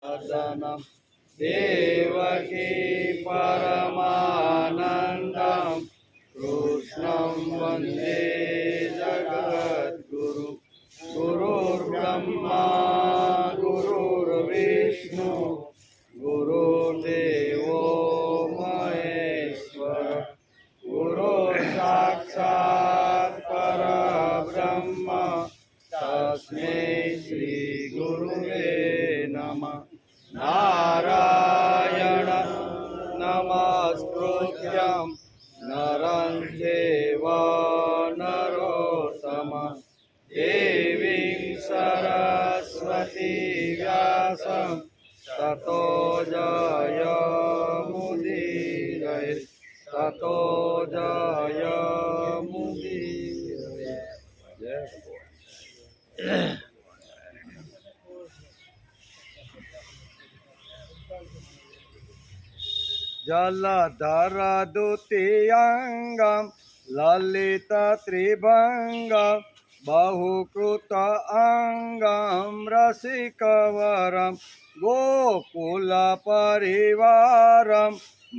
वदनं देवकी परमानन्दं कृष्णं वन्दे जगद्गुरु गुरुर्ब्रह्मा गुरुर्विष्णु गुरुर्देवो महेश्वर गुरुर्साक्षात् परब्रह्म तस्मै श्री गुरुवे नमः। नारायण नमस्कृत्यं नरं चैव नरोत्तमं देवीं सरस्वती व्यासं ततो जयमुदीरये ततो जयमुदीरये। जलधर द्वितीयंगम ललित त्रिभंगम बहुकृत अंगम रसिकवरम गोकुल परिवारम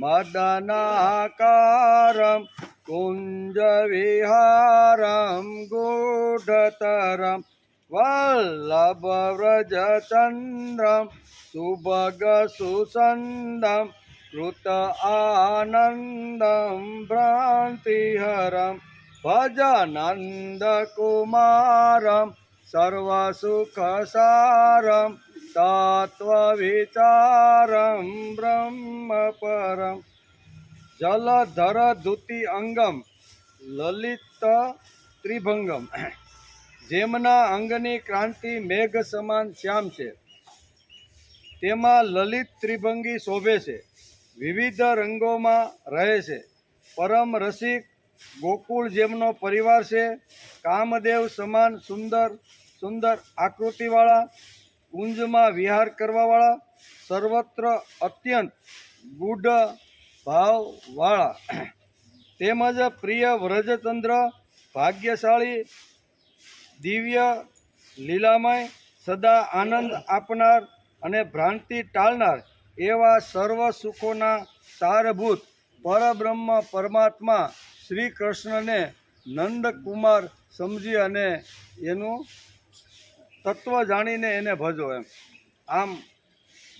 मदनाकारम कुंज विहारम गूढ़तरम वल्लभ व्रज चंद्रम सुभग सुसंदम कृत आनंदम भ्रांतिहरम भजनंद कुमारम सर्वसुखसारम तत्वविचारम ब्रह्मपरम जलधर द्युति अंगम ललित त्रिभंगम જેમના અંગની ક્રાંતિ મેઘ સમાન શ્યામ છે તેમાં લલિત ત્રિભંગી શોભે છે, વિવિધ રંગોમાં રહે છે, પરમ રસિક ગોકુળ જેમનો પરિવાર છે, કામદેવ સમાન સુંદર સુંદર આકૃતિવાળા, કુંજમાં વિહાર કરવાવાળા, સર્વત્ર અત્યંત ગૂઢ ભાવવાળા, તેમજ પ્રિય વ્રજચંદ્ર, ભાગ્યશાળી, દિવ્ય લીલામય, સદા આનંદ આપનાર અને ભ્રાંતિ ટાળનાર એવા સર્વ સુખોના સારભૂત પરબ્રહ્મ પરમાત્મા શ્રી કૃષ્ણને નંદકુમાર સમજી અને એનું તત્વ જાણીને એને ભજો એમ. આમ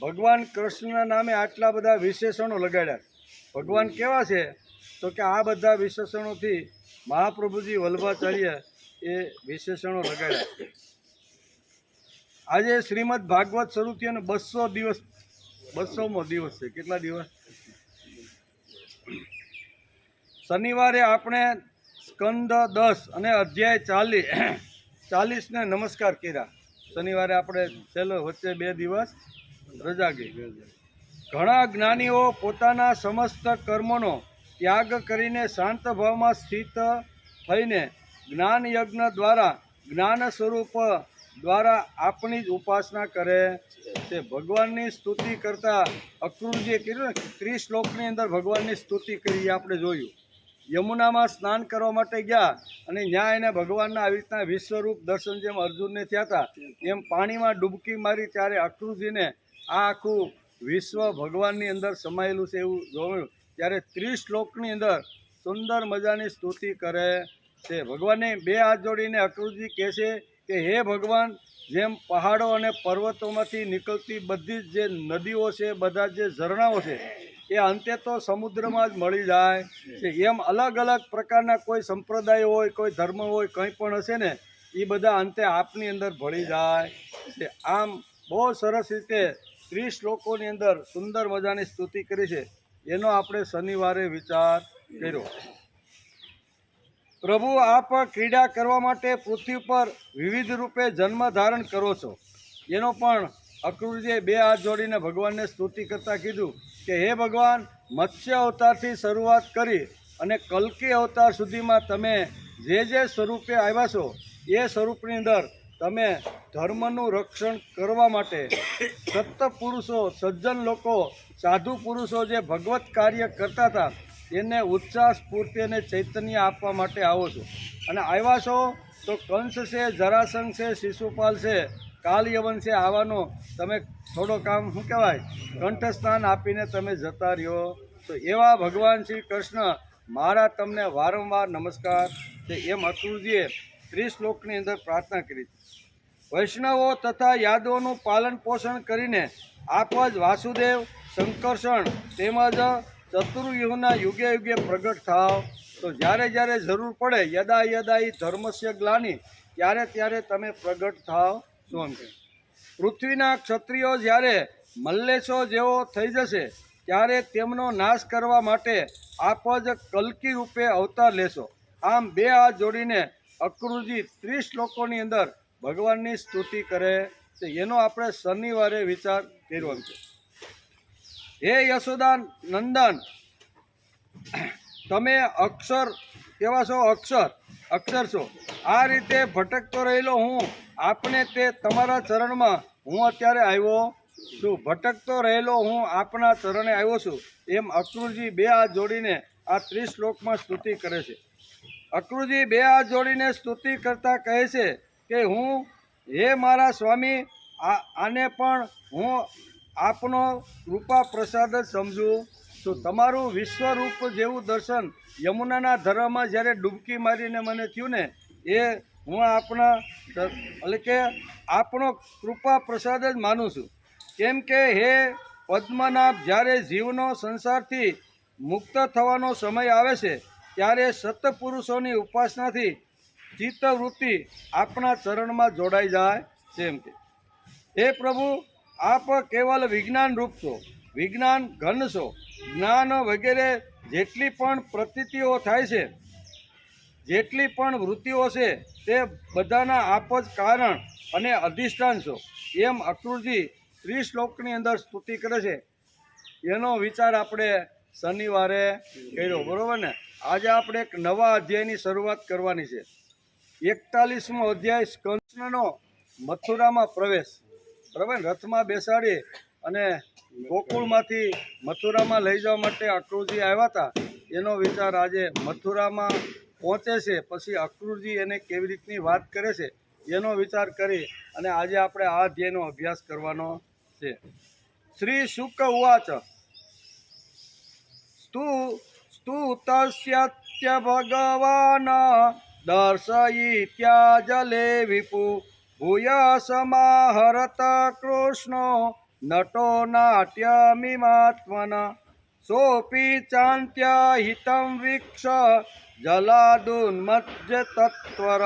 ભગવાન કૃષ્ણના નામે આટલા બધા વિશેષણો લગાડ્યા. ભગવાન કેવા છે તો કે આ બધા વિશેષણોથી મહાપ્રભુજી વલ્લભાચાર્ય એ વિશેષણો લગાડ્યા. આજે શ્રીમદ ભાગવત શરૂ થયો અને 200મો દિવસ છે. કેટલા દિવસ? શનિવારે આપણે સ્કંદ 10 અને અધ્યાય 40ને નમસ્કાર કર્યા. શનિવારે આપણે છેલ્લો વચ્ચે 2 દિવસ રજા ગઈ. ઘણા જ્ઞાનીઓ પોતાના સમસ્ત કર્મોનો ત્યાગ કરીને શાંત ભાવમાં સ્થિત થઈને જ્ઞાન યજ્ઞ દ્વારા જ્ઞાન સ્વરૂપ દ્વારા આપણી જ ઉપાસના કરે છે. ભગવાનની સ્તુતિ કરતા અક્રૂરજીએ કીધું ને 30 શ્લોકની અંદર ભગવાનની સ્તુતિ કરી આપણે જોયું. યમુનામાં સ્નાન કરવા માટે ગયા અને ત્યાં એને ભગવાનના આવી રીતના વિશ્વરૂપ દર્શન જેમ અર્જુનને થયા હતા એમ પાણીમાં ડૂબકી મારી ત્યારે અક્રૂરજીને આ આખું વિશ્વ ભગવાનની અંદર સમાયેલું છે એવું જોયું. ત્યારે 30 શ્લોકની અંદર સુંદર મજાની સ્તુતિ કરે છે. ભગવાનને 2 હાથ જોડીને અક્રૂરજી કહે છે કે હે ભગવાન, જેમ પહાડો અને પર્વતોમાંથી નીકળતી બધી જ જે નદીઓ છે, બધા જે ઝરણાઓ છે એ અંતે તો સમુદ્રમાં જ મળી જાય છે, એમ અલગ અલગ પ્રકારના કોઈ સંપ્રદાય હોય, કોઈ ધર્મ હોય, કંઈ પણ હશે ને એ બધા અંતે આપની અંદર ભળી જાય છે. આમ બહુ સરસ રીતે 30 શ્લોકોની અંદર સુંદર મજાની સ્તુતિ કરી છે. એનો આપણે શનિવારે વિચાર કર્યો. પ્રભુ, આપ ક્રીડા કરવા માટે પૃથ્વી પર વિવિધ રૂપે જન્મ ધારણ કરો છો. એનો પણ અક્રૂરજીએ 2 હાથ જોડીને ભગવાનને સ્તુતિ કરતાં કીધું કે હે ભગવાન, મત્સ્ય અવતારથી શરૂઆત કરી અને કલ્કી અવતાર સુધીમાં તમે જે સ્વરૂપે આવ્યા છો એ સ્વરૂપની અંદર તમે ધર્મનું રક્ષણ કરવા માટે સત્પુરુષો, સજ્જન લોકો, સાધુ પુરુષો જે ભગવત કાર્ય કરતા હતા એને ઉત્સાહ, સ્ફૂર્તિ અને ચૈતન્ય આપવા માટે આવો છો. અને આવ્યા છો તો કંસ છે, જરાસંઘ છે, શિશુપાલ છે, કાલ યવન છે આવાનો તમે થોડો કામ શું કહેવાય કંઠ સ્નાન આપીને તમે જતા રહ્યો. તો એવા ભગવાન શ્રી કૃષ્ણ મારા તમને વારંવાર નમસ્કાર છે એમ અક્રૂરજીએ 30 શ્લોકની અંદર પ્રાર્થના કરી. વૈષ્ણવો તથા યાદવોનું પાલન પોષણ કરીને આપ જ વાસુદેવ સંકર્ષણ તેમજ ચતુર્યુગના યુગે યુગે પ્રગટ થાવ. તો જ્યારે જ્યારે જરૂર પડે યદા યદા ઈ ધર્મસ્ય ગ્લાનિ ત્યારે ત્યારે તમે પ્રગટ થાવ. શું કે પૃથ્વીના ક્ષત્રિયો જ્યારે મલ્લેશો જેવો થઈ જશે ત્યારે તેમનો નાશ કરવા માટે આપ જ કલ્કી રૂપે અવતાર લેશો. આમ બે હાથ જોડીને અક્રૂરજી 30 શ્લોકોની અંદર ભગવાનની સ્તુતિ કરે છે. એનો આપણે શનિવારે વિચાર કર્યો છે. હે યશોદા નંદન, તમે અક્ષર કેવા છો? અક્ષર છો. આ રીતે ભટકતો રહેલો હું આપને તે તમારા ચરણમાં હું અત્યારે આવ્યો છું. ભટકતો રહેલો હું આપના ચરણે આવ્યો છું. એમ અક્રૂરજી બે હાથ જોડીને આ 30 શ્લોકમાં સ્તુતિ કરે છે. અક્રૂરજી બે હાથ જોડીને સ્તુતિ કરતા કહે છે કે હું હે મારા સ્વામી આને પણ હું આપનો કૃપા પ્રસાદ જ સમજું. તો તમારું વિશ્વરૂપ જેવું દર્શન યમુનાના ધરામાં જ્યારે ડૂબકી મારીને મને થયું ને એ હું આપણા એટલે કે આપણો કૃપા પ્રસાદ જ માનું છું. કેમ કે હે પદ્મનાભ, જ્યારે જીવનો સંસારથી મુક્ત થવાનો સમય આવે છે ત્યારે સત્પુરુષોની ઉપાસનાથી ચિત્તવૃત્તિ આપણા ચરણમાં જોડાઈ જાય છે. એમ કે હે પ્રભુ, આપ કેવલ વિજ્ઞાન રૂપ છો, વિજ્ઞાન ઘન છો. જ્ઞાન વગેરે જેટલી પણ પ્રતીતિઓ થાય છે, જેટલી પણ વૃત્તિઓ છે તે બધાના આપ જ કારણ અને અધિષ્ઠાન છો. એમ અક્રૂરજી 30 શ્લોકની અંદર સ્તુતિ કરે છે. એનો વિચાર આપણે શનિવારે કર્યો, બરાબર ને. આજે આપણે એક નવા અધ્યાયની શરૂઆત કરવાની છે. 41મો અધ્યાય કૃષ્ણનો મથુરામાં પ્રવેશ, બરાબર. રથમાં બેસાડી અને ગોકુળમાંથી મથુરામાં લઈ જવા માટે અક્રૂરજી આવ્યા હતા. એનો વિચાર આજે મથુરામાં પહોંચે છે પછી અક્રૂરજી એને કેવી રીતની વાત કરે છે એનો વિચાર કરી અને આજે આપણે આ અધ્યાયનો અભ્યાસ કરવાનો છે. શ્રી શુક ઉવાચ સ્તુતસ્ય ભગવાન દર્શયિત્યા જલે વિપુ ભૂયસમાહરત કૃષ્ણો નટો નાટ્યમિમાત્મના સોપી ચાંત્ય હિતમ વીક્ષ જલાદુન્મજ્જ તત્વર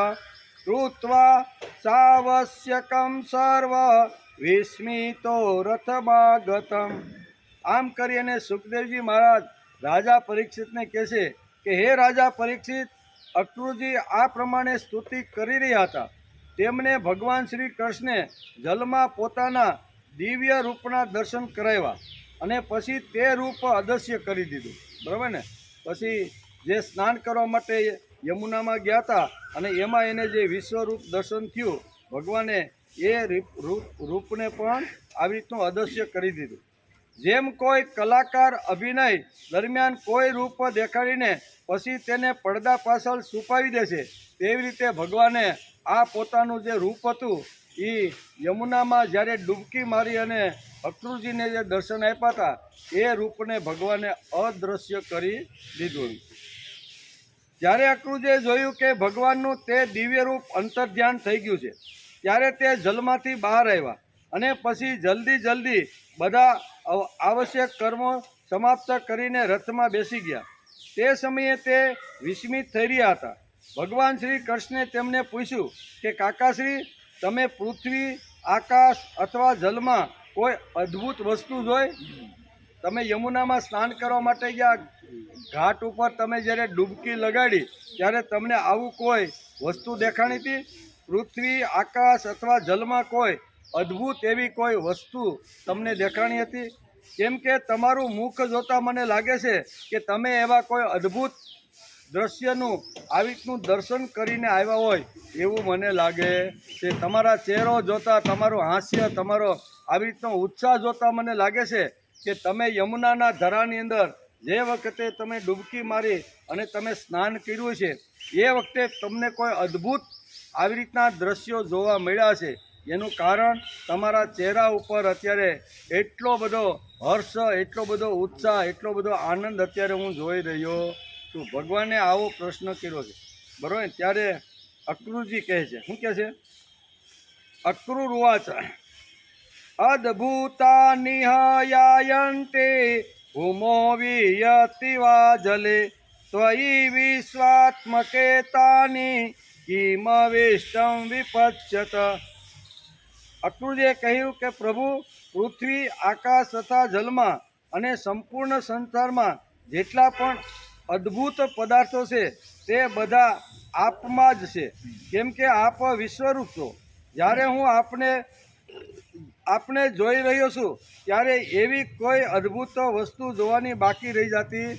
કૃત્વા સાવશ્યકમ સર્વ વિસ્મિતો રથમાગતમ. આમ કરી અને સુખદેવજી મહારાજ રાજા પરીક્ષિતને કહે છે કે હે રાજા પરીક્ષિત, અક્રૂરજી આ પ્રમાણે સ્તુતિ કરી રહ્યા હતા. તેમને ભગવાન શ્રી કૃષ્ણે જલમાં પોતાના દિવ્ય રૂપના દર્શન કરાવ્યા અને પછી તે રૂપ અદૃશ્ય કરી દીધું, બરાબર ને. પછી જે સ્નાન કરવા માટે યમુનામાં ગયા હતા અને એમાં એને જે વિશ્વરૂપ દર્શન થયું ભગવાને એ રૂપને પણ આવી રીતનું અદૃશ્ય કરી દીધું. જેમ કોઈ કલાકાર અભિનય દરમિયાન કોઈ રૂપ દેખાડીને પછી તેને પડદા પાછળ છુપાવી દે છે, તેવી રીતે ભગવાને આ પોતાનું જે રૂપ હતું એ યમુનામાં જ્યારે ડૂબકી મારી અને અક્રૂરજીને જે દર્શન આપ્યા હતા એ રૂપને ભગવાને અદૃશ્ય કરી દીધું. જ્યારે અક્રૂરજીએ જોયું કે ભગવાનનું તે દિવ્ય રૂપ અંતર્ધ્યાન થઈ ગયું છે ત્યારે તે જલમાંથી બહાર આવ્યા અને પછી જલ્દી બધા આવશ્યક કર્મો સમાપ્ત કરીને રથમાં બેસી ગયા. તે સમયે તે વિસ્મિત થઈ રહ્યા હતા. ભગવાન શ્રી કૃષ્ણે તેમને પૂછ્યું કે કાકાશ્રી, તમે પૃથ્વી, આકાશ અથવા જલમાં કોઈ અદ્ભુત વસ્તુ જોઈ? તમે યમુનામાં સ્નાન કરવા માટે ગયા, ઘાટ ઉપર તમે જ્યારે ડૂબકી લગાડી ત્યારે તમને આવું કોઈ વસ્તુ દેખાણી હતી? પૃથ્વી, આકાશ અથવા જલમાં કોઈ અદ્ભુત એવી કોઈ વસ્તુ તમને દેખાણી હતી? કેમ કે તમારું મુખ જોતાં મને લાગે છે કે તમે એવા કોઈ અદ્ભુત દ્રશ્યનું આવી રીતનું દર્શન કરીને આવ્યા હોય એવું મને લાગે છે. તમારા ચહેરો જોતાં, તમારું હાસ્ય, તમારો આવી રીતનો ઉત્સાહ જોતાં મને લાગે છે કે તમે યમુનાના ધરાની અંદર જે વખતે તમે ડૂબકી મારી અને તમે સ્નાન કર્યું છે એ વખતે તમને કોઈ અદ્ભુત આવી રીતના દ્રશ્યો જોવા મળ્યા છે. એનું કારણ તમારા ચહેરા ઉપર અત્યારે એટલો બધો હર્ષ, એટલો બધો ઉત્સાહ, એટલો બધો આનંદ અત્યારે હું જોઈ રહ્યો છું. ભગવાને આવો પ્રશ્ન કર્યો છે, બરાબર. ત્યારે અક્રૂરજી કહે છે, શું કહે છે? અક્રૂર ઉવાચ અદ્ભુતા નિહયાયન્તે ભૂમો વિયતિવા જલે ત્વયી વિશ્વાત્મકે તાની કિમ વિષ્ટમ વિપચ્યત. અક્રૂરજીએ કહ્યું કે પ્રભુ, પૃથ્વી, આકાશ તથા જલમાં અને સંપૂર્ણ સંસારમાં જેટલા પણ અદ્ભુત પદાર્થો છે તે બધા આપમાં જ છે, કેમ કે આપ વિશ્વરૂપ છો. જ્યારે હું આપને જોઈ રહ્યો છું ત્યારે એવી કોઈ અદ્ભુત વસ્તુ જોવાની બાકી રહી જતી.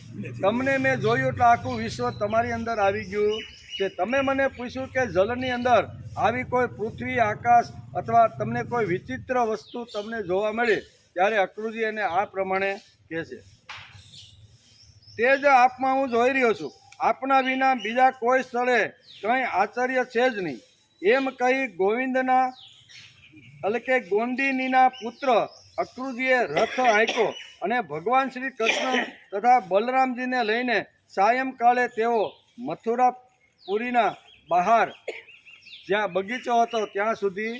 તમને મેં જોયું એટલે આખું વિશ્વ તમારી અંદર આવી ગયું છે. તમે મને પૂછ્યું કે જલની અંદર આવી કોઈ પૃથ્વી, આકાશ અથવા તમને કોઈ વિચિત્ર વસ્તુ તમને જોવા મળે, ત્યારે અક્રૂરજી એને આ પ્રમાણે કહે છે, તે જ આપમાં હું જોઈ રહ્યો છું. આપના વિના બીજા કોઈ સ્થળે કંઈ આશ્ચર્ય છે જ નહીં. એમ કહી ગોવિંદના એટલે કે ગોંદીનીના પુત્ર અક્રૂરજીએ રથ હાંક્યો અને ભગવાન શ્રી કૃષ્ણ તથા બલરામજીને લઈને સાયંકાળે તેઓ મથુરાપુરીના બહાર જ્યાં બગીચો હતો ત્યાં સુધી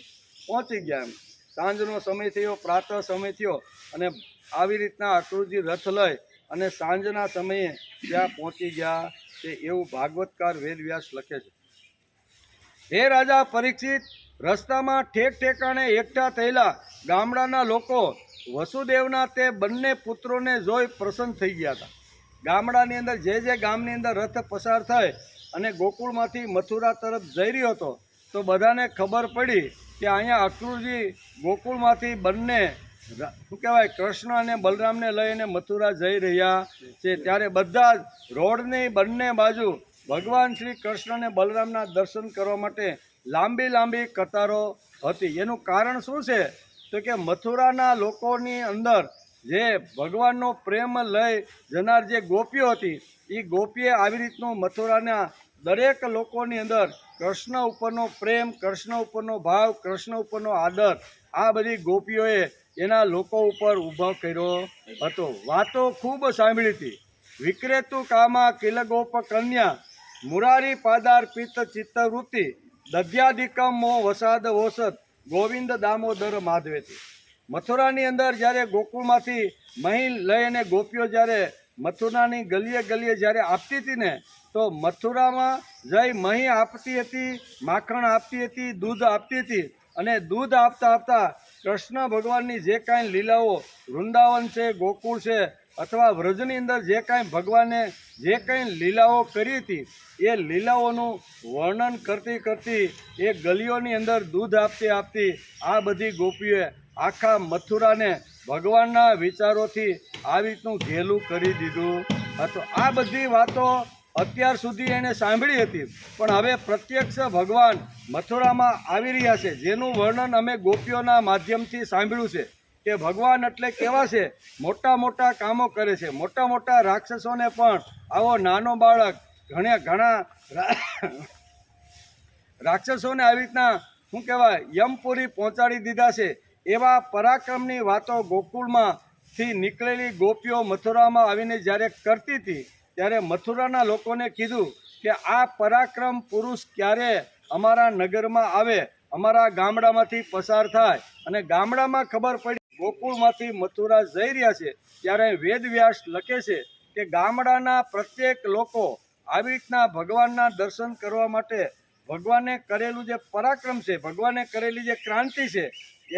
પહોંચી ગયા. એમ સાંજનો સમય થયો, પ્રાતઃ સમય થયો અને આવી રીતના અક્રૂરજી રથ લઈ અને સાંજના સમયે ત્યાં પહોંચી ગયા છે, એવું ભાગવતકાર વેદવ્યાસ લખે છે. હે રાજા પરીક્ષિત, રસ્તામાં ઠેક ઠેકાણે એકઠા થયેલા ગામડાના લોકો વસુદેવના તે બંને પુત્રોને જોઈ પ્રસન્ન થઈ ગયા હતા. ગામડાની અંદર જે ગામની અંદર રથ પસાર થાય અને ગોકુળમાંથી મથુરા તરફ જઈ રહ્યો હતો, તો બધાને ખબર પડી કે અહીંયા અક્રૂરજી ગોકુળમાંથી બંને શું કહેવાય કૃષ્ણ અને બલરામને લઈને મથુરા જઈ રહ્યા છે. ત્યારે બધા જ રોડની બંને બાજુ ભગવાન શ્રી કૃષ્ણ અને બલરામના દર્શન કરવા માટે લાંબી લાંબી કતારો હતી. એનું કારણ શું છે? તો કે મથુરાના લોકોની અંદર જે ભગવાનનો પ્રેમ લઈ જનાર જે ગોપીઓ હતી, એ ગોપીએ આવી રીતનું મથુરાના દરેક લોકોની અંદર કૃષ્ણ ઉપરનો પ્રેમ, કૃષ્ણ ઉપરનો ભાવ, કૃષ્ણ ઉપરનો આદર, આ બધી ગોપીઓએ એના લોકો ઉપર ઊભો કર્યો હતો. વાતો ખૂબ સાંભળી હતી. વિક્રેતુ કામા કિલગોપ કન્યા મુરારી પાદાર પિત્ત ચિત્તવૃત્તિ દધ્યાધિકમ મો વસાદ વોસદ ગોવિંદ દામોદર માધવેતી. મથુરાની અંદર જ્યારે ગોકુળમાંથી મહી લઈ અને ગોપીઓ જ્યારે મથુરાની ગલીએ ગલીએ જ્યારે આપતી હતી ને, તો મથુરામાં જઈ મહી આપતી હતી, માખણ આપતી હતી, દૂધ આપતી હતી. અને દૂધ આપતા આપતા કૃષ્ણ ભગવાનની જે કાંઈ લીલાઓ વૃંદાવન છે, ગોકુળ છે અથવા વ્રજની અંદર જે કાંઈ ભગવાને જે કંઈ લીલાઓ કરી હતી, એ લીલાઓનું વર્ણન કરતી કરતી એ ગલીઓની અંદર દૂધ આપતી આપતી આ બધી ગોપીઓએ આખા મથુરાને ભગવાનના વિચારોથી આવી રીતનું ઘેલું કરી દીધું હતું. આ બધી વાતો અત્યાર સુધી એણે સાંભળી હતી, પણ હવે પ્રત્યક્ષ ભગવાન મથુરામાં આવી રહ્યા છે, જેનું વર્ણન અમે ગોપીઓના માધ્યમથી સાંભળ્યું છે કે ભગવાન એટલે કેવા છે, મોટા મોટા કામો કરે છે. મોટા મોટા રાક્ષસોને પણ આવો નાનો બાળક ઘણા રાક્ષસોને આવી રીતના શું કહેવાય યમપુરી પહોંચાડી દીધા છે. એવા પરાક્રમની વાતો ગોકુળમાંથી નીકળેલી ગોપીઓ મથુરામાં આવીને જ્યારે કરતી હતી, ત્યારે મથુરાના લોકોને કીધું કે આ પરાક્રમ પુરુષ ક્યારે અમારા નગરમાં આવે, અમારા ગામડામાંથી પસાર થાય. અને ગામડામાં ખબર પડી ગોકુળમાંથી મથુરા જઈ રહ્યા છે, ત્યારે વેદવ્યાસ લખે છે કે ગામડાના પ્રત્યેક લોકો આવી રીતના ભગવાનના દર્શન કરવા માટે ભગવાને કરેલું જે પરાક્રમ છે, ભગવાને કરેલી જે ક્રાંતિ છે,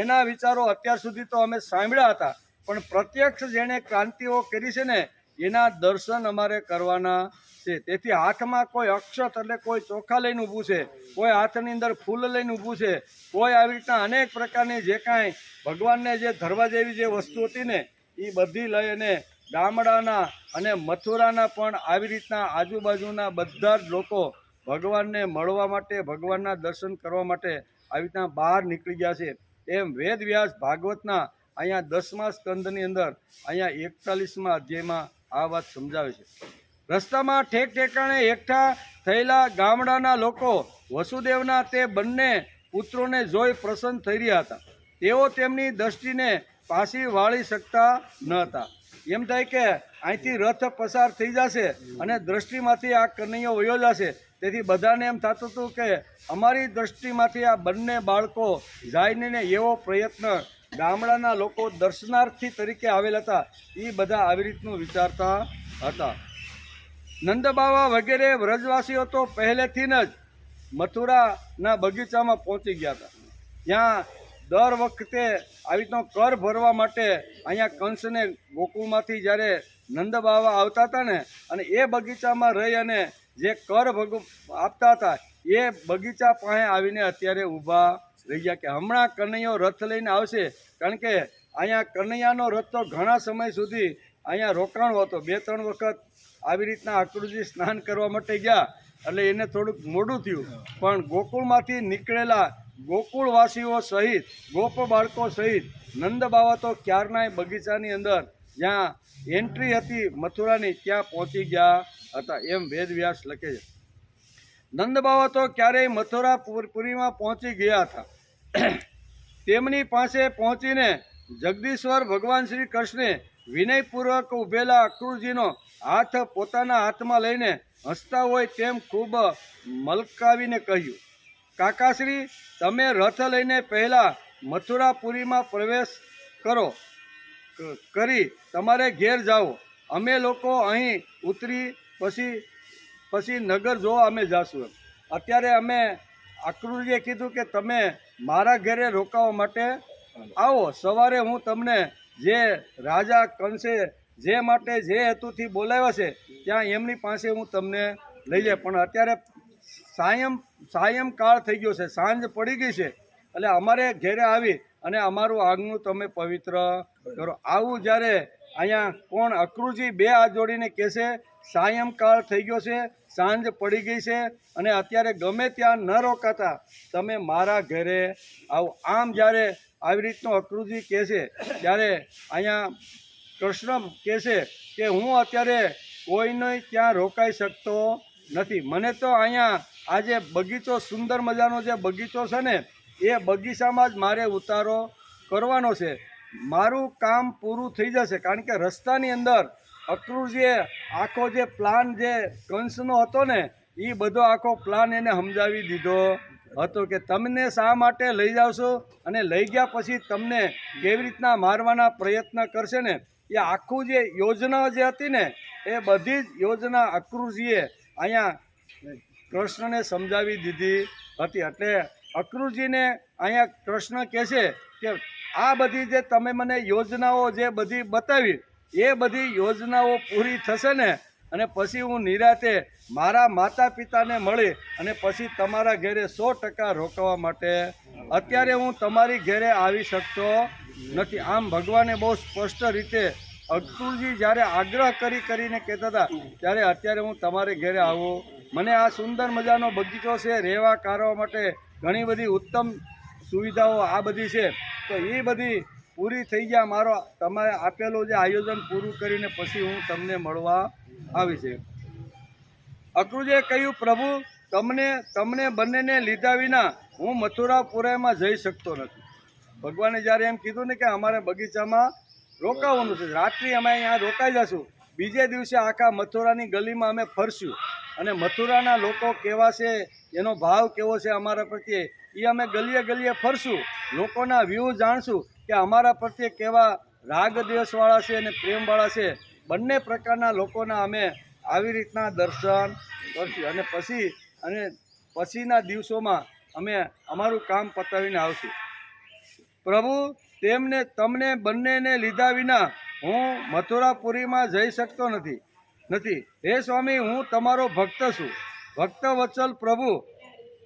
એના વિચારો અત્યાર સુધી તો અમે સાંભળ્યા હતા, પણ પ્રત્યક્ષ જેણે ક્રાંતિઓ કરી છે ને, એના દર્શન અમારે કરવાના છે. તેથી હાથમાં કોઈ અક્ષત એટલે કોઈ ચોખા લઈને ઊભું છે, કોઈ હાથની અંદર ફૂલ લઈને ઊભું છે, કોઈ આવી રીતના અનેક પ્રકારની જે કાંઈ ભગવાનને જે ધરવા જેવી જે વસ્તુ હતી ને, એ બધી લઈને ગામડાના અને મથુરાના પણ આવી રીતના આજુબાજુના બધા જ લોકો ભગવાનને મળવા માટે, ભગવાનના દર્શન કરવા માટે આવી રીતના બહાર નીકળી ગયા છે. એમ વેદવ્યાસ ભાગવતના અહીંયા 10મા સ્કંદની અંદર અહીંયા 41મા અધ્યાયમાં આ વાત સમજાવે છે. રસ્તામાં ઠેક ઠેકાણે એકઠા થયેલા ગામડાના લોકો વસુદેવના તે બંને પુત્રોને જોઈ પ્રસન્ન થઈ રહ્યા હતા. તેઓ તેમની દ્રષ્ટિને પાછી વાળી શકતા ન હતા. એમ થાય કે અહીંથી રથ પસાર થઈ જશે અને દ્રષ્ટિમાંથી આ કનૈયો વયો જશે. તેથી બધાને એમ થતું હતું કે અમારી દ્રષ્ટિમાંથી આ બંને બાળકો જાય નહીં ને એવો પ્રયત્ન ગામડાના લોકો દર્શનાર્થી તરીકે આવેલ હતા એ બધા આવી રીતનું વિચારતા હતા. નંદબાવા વગેરે વ્રજવાસીઓ તો પહેલેથી જ મથુરાના બગીચામાં પહોંચી ગયા હતા. ત્યાં દર વખતે આવી રીતનો કર ભરવા માટે અહીંયા કંસને ગોકુળમાંથી જ્યારે નંદબાવા આવતા હતા ને અને એ બગીચામાં રહી અને જે કર આપતા હતા એ બગીચા પાસે આવીને અત્યારે ઊભા રહી ગયા કે હમણાં કનૈયો રથ લઈને આવશે. કારણ કે અહીંયા કનૈયાનો રથ તો ઘણા સમય સુધી અહીંયા રોકાણો હતો. 2-3 વખત આવી રીતના અક્રૂરજી સ્નાન કરવા માટે ગયા એટલે એને થોડુંક મોડું થયું. પણ ગોકુળમાંથી નીકળેલા ગોકુળવાસીઓ સહિત ગોપ બાળકો સહિત નંદબાવા તો ક્યારનાય બગીચાની અંદર જ્યાં એન્ટ્રી હતી મથુરાની ત્યાં પહોંચી ગયા હતા એમ વેદવ્યાસ લખે છે. નંદબાવા તો ક્યારેય મથુરાપુરીમાં પહોંચી ગયા હતા. તેમની પાસે પહોંચીને જગદીશ્વર ભગવાન શ્રી કૃષ્ણે વિનયપૂર્વક ઊભેલા અક્રૂરજીનો હાથ પોતાના હાથમાં લઈને હસતા હોય તેમ ખૂબ મલકાવીને કહ્યું, કાકાશ્રી, તમે રથ લઈને પહેલાં મથુરાપુરીમાં પ્રવેશ કરી તમારે ઘેર જાઓ. અમે લોકો અહીં ઉતરી પછી નગર જોવા અમે જાશું. અત્યારે અમે અક્રૂરજીએ કીધું કે તમે મારા ઘરે રોકાવા માટે આવો. સવારે હું તમને જે રાજા કંસે જે માટે જે હેતુથી બોલાવ્યા છે ત્યાં એમની પાસે હું તમને લઈ જાય. પણ અત્યારે સાયંકાળ થઈ ગયો છે, સાંજ પડી ગઈ છે, એટલે અમારે ઘેરે આવી અને અમારું આગનું તમે પવિત્ર કરો. આવું જ્યારે અહીંયા કોણ અક્રૂરજી 2 હાથ જોડીને કહેશે સાયંકાળ થઈ ગયો છે, સાંજ પડી ગઈ છે અને અત્યારે ગમે ત્યાં ન રોકાતા તમે મારા ઘરે આવો. આમ જ્યારે આવી રીતનો અક્રૂરજી કહે છે ત્યારે અહીંયા કૃષ્ણ કહે છે કે હું અત્યારે કોઈને ત્યાં રોકાઈ શકતો નથી. મને તો અહીંયા આ જે બગીચો સુંદર મજાનો જે બગીચો છે ને એ બગીચામાં જ મારે ઉતારો કરવાનો છે. મારું કામ પૂરું થઈ જશે. કારણ કે રસ્તાની અંદર અક્રૂરજીએ આખો જે પ્લાન જે કંસનો હતો ને એ બધો આખો પ્લાન એને સમજાવી દીધો હતો કે તમને શા માટે લઈ જાવશો અને લઈ ગયા પછી તમને કેવી રીતના મારવાના પ્રયત્ન કરશે ને એ આખું જે યોજના જે હતી ને એ બધી જ યોજના અક્રૂરજીએ અહીંયા કૃષ્ણને સમજાવી દીધી હતી. એટલે અક્રૂરજીને અહીંયા કૃષ્ણ કહે છે કે આ બધી જે તમે મને યોજનાઓ જે બધી બતાવી એ બધી યોજનાઓ પૂરી થશે ને અને પછી હું નિરાતે મારા માતા પિતાને મળી અને પછી તમારા ઘરે 100% રોકાવા માટે અત્યારે હું તમારી ઘરે આવી શકતો નથી. આમ ભગવાને બહુ સ્પષ્ટ રીતે અક્રૂરજી જ્યારે આગ્રહ કરીને કહેતા હતા ત્યારે અત્યારે હું તમારે ઘરે આવું. મને આ સુંદર મજાનો બગીચો છે, રહેવા કરવા માટે ઘણી બધી ઉત્તમ સુવિધાઓ આ બધી છે, તો એ બધી પૂરી થઈ ગયા. મારો તમારે આપેલું જે આયોજન પૂરું કરીને પછી હું તમને મળવા આવી છે. અક્રૂરજીએ કહ્યું, પ્રભુ, તમને બંનેને લીધા વિના હું મથુરાપુરામાં જઈ શકતો નથી. ભગવાને જ્યારે એમ કીધું ને કે અમારે બગીચામાં રોકાવાનું છે, રાત્રિ અમે અહીંયા રોકાઈ જશું, બીજે દિવસે આખા મથુરાની ગલીમાં અમે ફરશું અને મથુરાના લોકો કેવા છે, એનો ભાવ કેવો છે અમારા પ્રત્યે એ અમે ગલીએ ફરશું, લોકોના વ્યૂ જાણશું કે અમારા પ્રત્યે કેવા રાગ દ્વેષવાળા છે અને પ્રેમવાળા છે. બંને પ્રકારના લોકોના અમે આવી રીતના દર્શન કરશું અને પછીના દિવસોમાં અમે અમારું કામ પતાવીને આવશું. પ્રભુ, તમને બંનેને લીધા વિના હું મથુરાપુરીમાં જઈ શકતો નથી. હે સ્વામી, હું તમારો ભક્ત છું, ભક્ત વત્સલ પ્રભુ,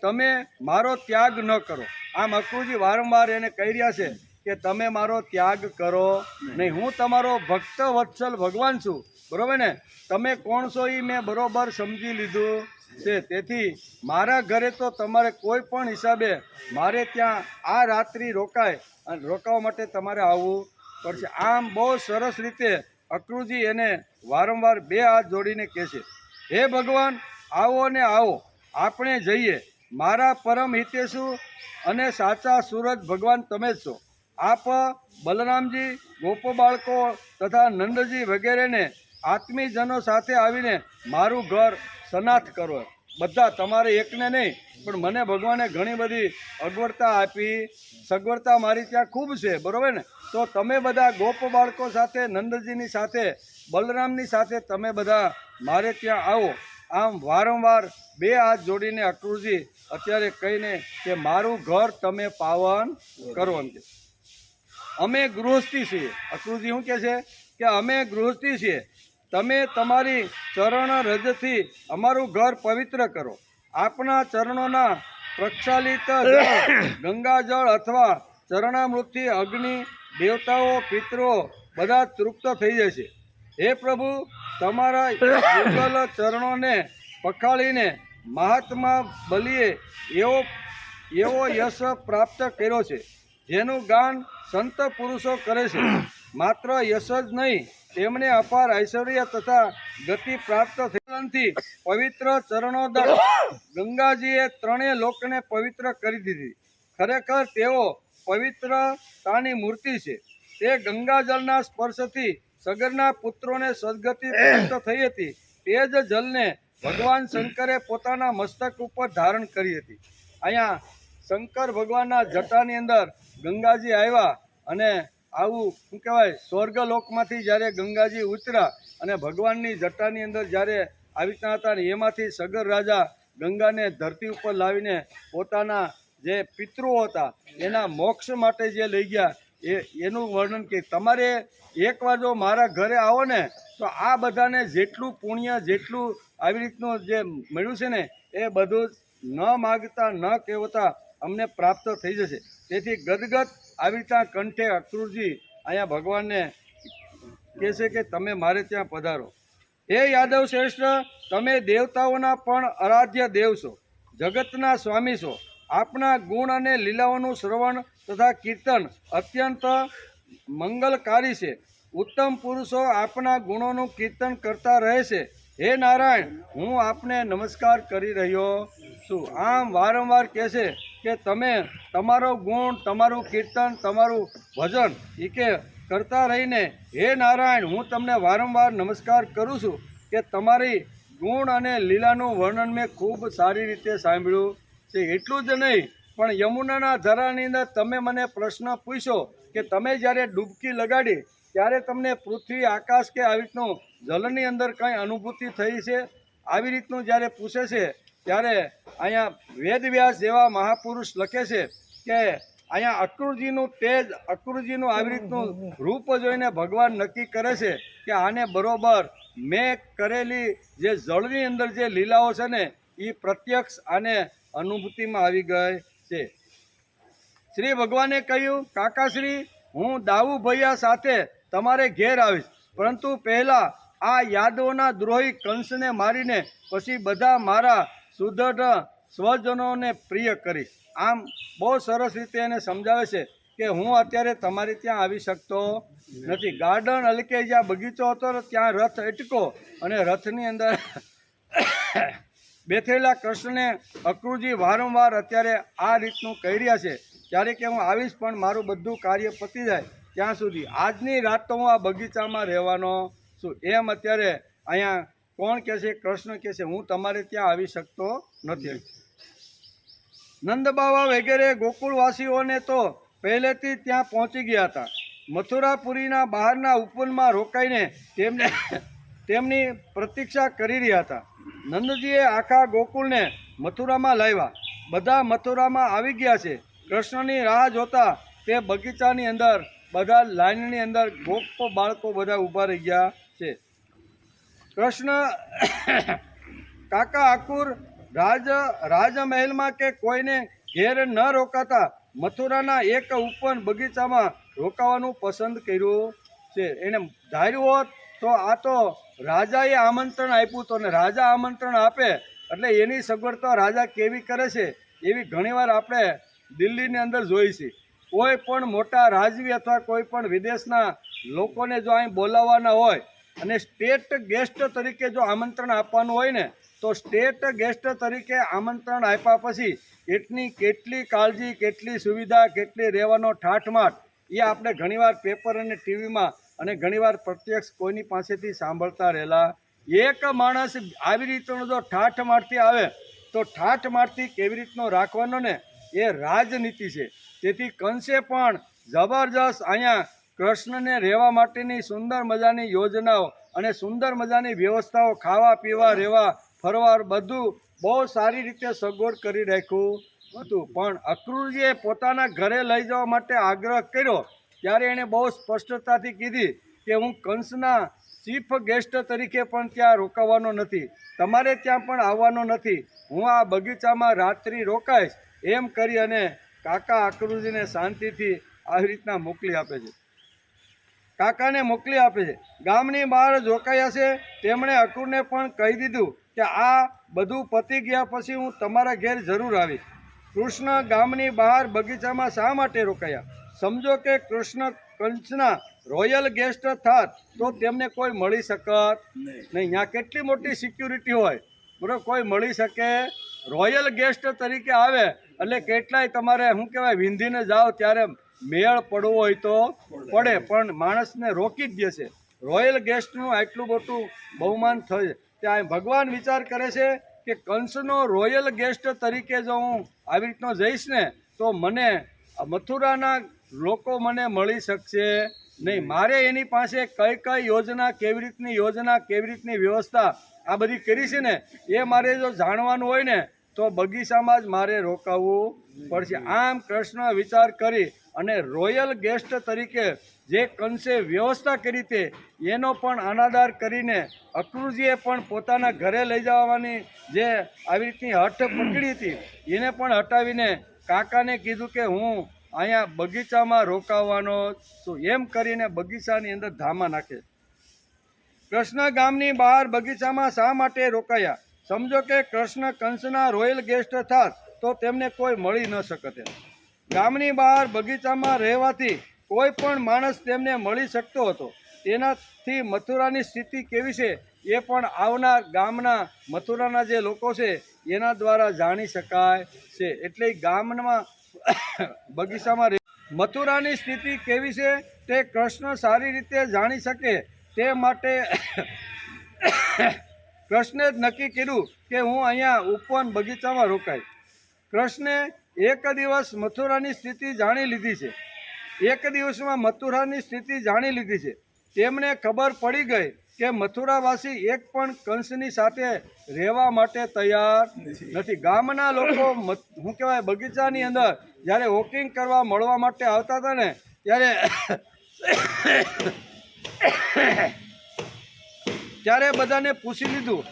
તમે મારો ત્યાગ ન કરો. આમ અક્રૂરજી વારંવાર એને કહી રહ્યા છે કે તમે મારો ત્યાગ કરો નહીં. હું તમારો ભક્ત વત્સલ ભગવાન છું, બરાબર ને? તમે કોણ છો એ મેં બરાબર સમજી લીધું છે. તેથી મારા ઘરે તો તમારે કોઈ પણ હિસાબે મારે ત્યાં આ રાત્રિ રોકાવા માટે તમારે આવવું પડશે. આમ બહુ સરસ રીતે અક્રૂરજી એને વારંવાર 2 હાથ જોડીને કહે છે, હે ભગવાન, આવો ને આવો, આપણે જઈએ. મારા પરમ હિતેશુ અને સાચા સૂરજ ભગવાન તમે જ છો. આપ બલરામજી, ગોપ બાળકો તથા નંદજી વગેરેને આત્મીજનો સાથે આવીને મારું ઘર સનાથ કરો. બધા, તમારે એકને નહીં પણ મને ભગવાને ઘણી બધી અગવડતા આપી, સગવડતા મારી ત્યાં ખૂબ છે, બરાબર ને? તો તમે બધા ગોપ બાળકો સાથે, નંદજીની સાથે, બલરામની સાથે તમે બધા મારે ત્યાં આવો. આમ વારંવાર બે હાથ જોડીને અક્રૂરજી અત્યારે કહીને કે મારું ઘર તમે પાવન કરો એમ કે. અમે ગૃહસ્થી છીએ. અક્રૂરજી શું કહે છે કે અમે ગૃહસ્થી છીએ, તમે તમારી ચરણ રજથી અમારું ઘર પવિત્ર કરો. આપના ચરણોના પ્રક્ષાલિત ગંગાજળ અથવા ચરણામૃતથી અગ્નિ, દેવતાઓ, પિતરો બધા તૃપ્ત થઈ જશે. હે પ્રભુ, તમારા યુગલ ચરણોને પખાળીને મહાત્મા બલિએ એવો યશ પ્રાપ્ત કર્યો છે, જેનું ગાન સંત પુરુષો કરે છે. માત્ર યશ જ નહીં, તેમને અપાર ઐશ્વર્ય તથા ગતિ પ્રાપ્ત થયેલાથી પવિત્ર ચરણોદક ગંગાજીએ ત્રણેય લોકને પવિત્ર કરી દીધી. ખરેખર તેઓ પવિત્રતાની મૂર્તિ છે. તે ગંગાજળના સ્પર્શથી સગરના પુત્રોને સદગતિ પ્રાપ્ત થઈ હતી. તે જ જલને ભગવાન શંકરે પોતાના મસ્તક ઉપર ધારણ કરી હતી. અહીંયા શંકર ભગવાનના જટાની અંદર ગંગાજી આવ્યા અને આવું શું કહેવાય, સ્વર્ગલોકમાંથી જ્યારે ગંગાજી ઉતર્યા અને ભગવાનની જટાની અંદર જ્યારે આવી રીતના હતા ને એમાંથી સગર રાજા ગંગાને ધરતી ઉપર લાવીને પોતાના જે પિતૃઓ હતા એના મોક્ષ માટે જે લઈ ગયા એનું વર્ણન કે તમારે એકવાર જો મારા ઘરે આવો ને તો આ બધાને જેટલું પુણ્ય, જેટલું આવી રીતનું જે મળ્યું છે ને એ બધું ન માગતા ન કહેવતા અમને પ્રાપ્ત થઈ જશે. તેથી ગદગદ આવી રીતના કંઠે અક્રૂરજી અહીંયા ભગવાનને કહે છે કે તમે મારે ત્યાં પધારો. હે યાદવ શ્રેષ્ઠ, તમે દેવતાઓના પણ આરાધ્ય દેવ છો, જગતના સ્વામી છો. આપના ગુણ અને લીલાઓનું શ્રવણ તથા કીર્તન અત્યંત મંગલકારી છે. ઉત્તમ પુરુષો આપના ગુણોનું કીર્તન કરતા રહે છે. હે નારાયણ, હું આપને નમસ્કાર કરી રહ્યો છું. આમ વારંવાર કહે છે કે તમે તમારો ગુણ, તમારું કીર્તન, તમારું ભજન એ કે કરતા રહીને હે નારાયણ, હું તમને વારંવાર નમસ્કાર કરું છું કે તમારી ગુણ અને લીલાનું વર્ણન મેં ખૂબ સારી રીતે સાંભળ્યું છે. એટલું જ નહીં પણ યમુનાના ધરાની અંદર તમે મને પ્રશ્ન પૂછ્યો કે તમે જ્યારે ડૂબકી લગાડી ત્યારે તમને પૃથ્વી, આકાશ કે આવી રીતનું જલની અંદર કંઈ અનુભૂતિ થઈ છે, આવી રીતનું જ્યારે પૂછે છે ત્યારે અહીંયા વેદવ્યાસ જેવા મહાપુરુષ લખે છે કે અહીંયા અક્રૂરજીનું તેજ, અક્રૂરજીનું આવી રીતનું રૂપ જોઈને ભગવાન નક્કી કરે છે કે આને બરોબર મેં કરેલી જે જળની અંદર જે લીલાઓ છે ને એ પ્રત્યક્ષ આને અનુભૂતિમાં આવી ગઈ છે. શ્રી ભગવાને કહ્યું, કાકાશ્રી, હું દાઉ ભૈયા સાથે તમારે ઘેર આવીશ, પરંતુ પહેલાં આ યાદવોના દ્રોહી કંસને મારીને પછી બધા મારા સુદૃઢ સ્વજનોને પ્રિય કરીશ. આમ બહુ સરસ રીતે એને સમજાવે છે કે હું અત્યારે તમારી ત્યાં આવી શકતો નથી. ગાર્ડન હલકે જ્યાં બગીચો હતો ત્યાં રથ અટકો અને રથની અંદર બેઠેલા કૃષ્ણને અક્રૂરજી વારંવાર અત્યારે આ રીતનું કહી રહ્યા છે ત્યારે કે હું આવીશ પણ મારું બધું કાર્ય પતી જાય ત્યાં સુધી આજની રાત તો હું આ બગીચામાં રહેવાનો છું. એમ અત્યારે અહીંયા કોણ કહે છે? કૃષ્ણ કહે છે હું તમારે ત્યાં આવી શકતો નથી. નંદબાવા વગેરે ગોકુળવાસીઓને તો પહેલેથી ત્યાં પહોંચી ગયા હતા. મથુરાપુરીના બહારના ઉપવનમાં રોકાઈને તેમની પ્રતીક્ષા કરી રહ્યા હતા. નંદજીએ આખા ગોકુળને મથુરામાં લાવ્યા. બધા મથુરામાં આવી ગયા છે. કૃષ્ણની રાહ જોતા તે બગીચાની અંદર બધા લાઈનની અંદર ગોપ બાળકો બધા ઊભા રહી ગયા છે. કૃષ્ણ કાકા આકુર રાજમહેલમાં કે કોઈને ઘેર ન રોકાતા મથુરાના એક ઉપવન બગીચામાં રોકાવાનું પસંદ કર્યું છે. એને ધાર્યું હોત તો આ તો રાજાએ આમંત્રણ આપ્યું તો ને રાજા આમંત્રણ આપે એટલે એની સગવડતા રાજા કેવી કરે છે એવી ઘણીવાર આપણે દિલ્હીની અંદર જોઈ છે. કોઈ પણ મોટા રાજવી અથવા કોઈ પણ વિદેશના લોકોને જો અહીં બોલાવવાના હોય અને સ્ટેટ ગેસ્ટ તરીકે જો આમંત્રણ આપવાનું હોય ને તો સ્ટેટ ગેસ્ટ તરીકે આમંત્રણ આપ્યા પછી એટલી કેટલી કાળજી, કેટલી સુવિધા, કેટલી રહેવાનો ઠાઠમાઠ એ આપણે ઘણીવાર પેપર અને ટીવીમાં અને ઘણીવાર પ્રત્યક્ષ કોઈની પાસેથી સાંભળતા રહેલા. એક માણસ આવી રીતનો જો ઠાઠમાઠથી આવે તો ઠાઠમાઠથી કેવી રીતનો રાખવાનો ને એ રાજનીતિ છે. તેથી કંસે પણ જબરજસ્ત અહીંયા કૃષ્ણને રહેવા માટેની સુંદર મજાની યોજનાઓ અને સુંદર મજાની વ્યવસ્થાઓ, ખાવા પીવા, રહેવા ફરવા બધું બહુ સારી રીતે સગવડ કરી રાખ્યું હતું. પણ અક્રૂરજીએ પોતાના ઘરે લઈ જવા માટે આગ્રહ કર્યો ત્યારે એણે બહુ સ્પષ્ટતાથી કીધી કે હું કંસના ચીફ ગેસ્ટ તરીકે પણ ત્યાં રોકાવાનો નથી, તમારે ત્યાં પણ આવવાનો નથી, હું આ બગીચામાં રાત્રિ રોકાઈશ એમ કરી અને કાકા અક્રૂરજીને શાંતિથી આવી રીતના મોકલી આપે છે. કાકાને મોકલી આપે છે. ગામની બહાર રોકાયા છે તેમણે અક્રૂરને પણ કહી દીધું કે આ બધું પતી ગયા પછી હું તમારા ઘેર જરૂર આવીશ. કૃષ્ણ ગામની બહાર બગીચામાં શા માટે રોકાયા? સમજો કે કૃષ્ણ કંસના રોયલ ગેસ્ટ થાત તો તેમને કોઈ મળી શકત નહીં. ત્યાં કેટલી મોટી સિક્યુરિટી હોય, બરાબર, કોઈ મળી શકે? રોયલ ગેસ્ટ તરીકે આવે એટલે કેટલાય તમારે શું કહેવાય વિંધીને જાઓ ત્યારે મેળ પડવો હોય તો પડે, પણ માણસને રોકી જ દેશે. રોયલ ગેસ્ટનું આટલું મોટું બહુમાન થયું. ત્યાં ભગવાન વિચાર કરે છે કે કંસનો રોયલ ગેસ્ટ તરીકે જો હું આવી રીતનો જઈશ ને તો મને મથુરાના લોકો મને મળી શકશે નહીં. મારે એની પાસે કઈ કઈ યોજના, કેવી રીતની વ્યવસ્થા આ બધી કરી છે ને એ મારે જો જાણવાનું હોય ને તો બગીચામાં જ મારે રોકાવું પડશે. આમ કૃષ્ણ વિચાર કરી અને રોયલ ગેસ્ટ તરીકે જે કંસે વ્યવસ્થા કરી તે એનો પણ અનાદર કરીને અક્રૂરજીએ પણ પોતાના ઘરે લઈ જવાની જે આવી રીતની હઠ પકડી હતી એને પણ હટાવીને કાકાને કીધું કે હું અહીંયા બગીચામાં રોકાવાનો છું એમ કરીને બગીચાની અંદર ધામા નાખે. કૃષ્ણ ગામની બહાર બગીચામાં શા માટે રોકાયા? સમજો કે કૃષ્ણ કંસના રોયલ ગેસ્ટ થાત તો તેમને કોઈ મળી ન શકતે. ગામની બહાર બગીચામાં રહેવાથી કોઈ પણ માણસ તેમને મળી શકતો હતો. તેનાથી મથુરાની સ્થિતિ કેવી છે એ પણ આવનાર ગામના મથુરાના જે લોકો છે એના દ્વારા જાણી શકાય છે. એટલે ગામમાં બગીચામાં મથુરાની સ્થિતિ કેવી છે તે કૃષ્ણ સારી રીતે જાણી શકે તે માટે કૃષ્ણે જ નક્કી કર્યું કે હું અહીંયા ઉપવન બગીચામાં રોકાય. કૃષ્ણે એક દિવસ મથુરાની સ્થિતિ જાણી લીધી છે. એક દિવસમાં મથુરાની સ્થિતિ જાણી લીધી છે. તેમને ખબર પડી ગઈ કે મથુરાવાસી એક પણ કંસની સાથે રહેવા માટે તૈયાર નથી. ગામના લોકો શું કહેવાય બગીચાની અંદર જ્યારે વોકિંગ કરવા મળવા માટે આવતા હતા ને ત્યારે બધાને પૂછી લીધું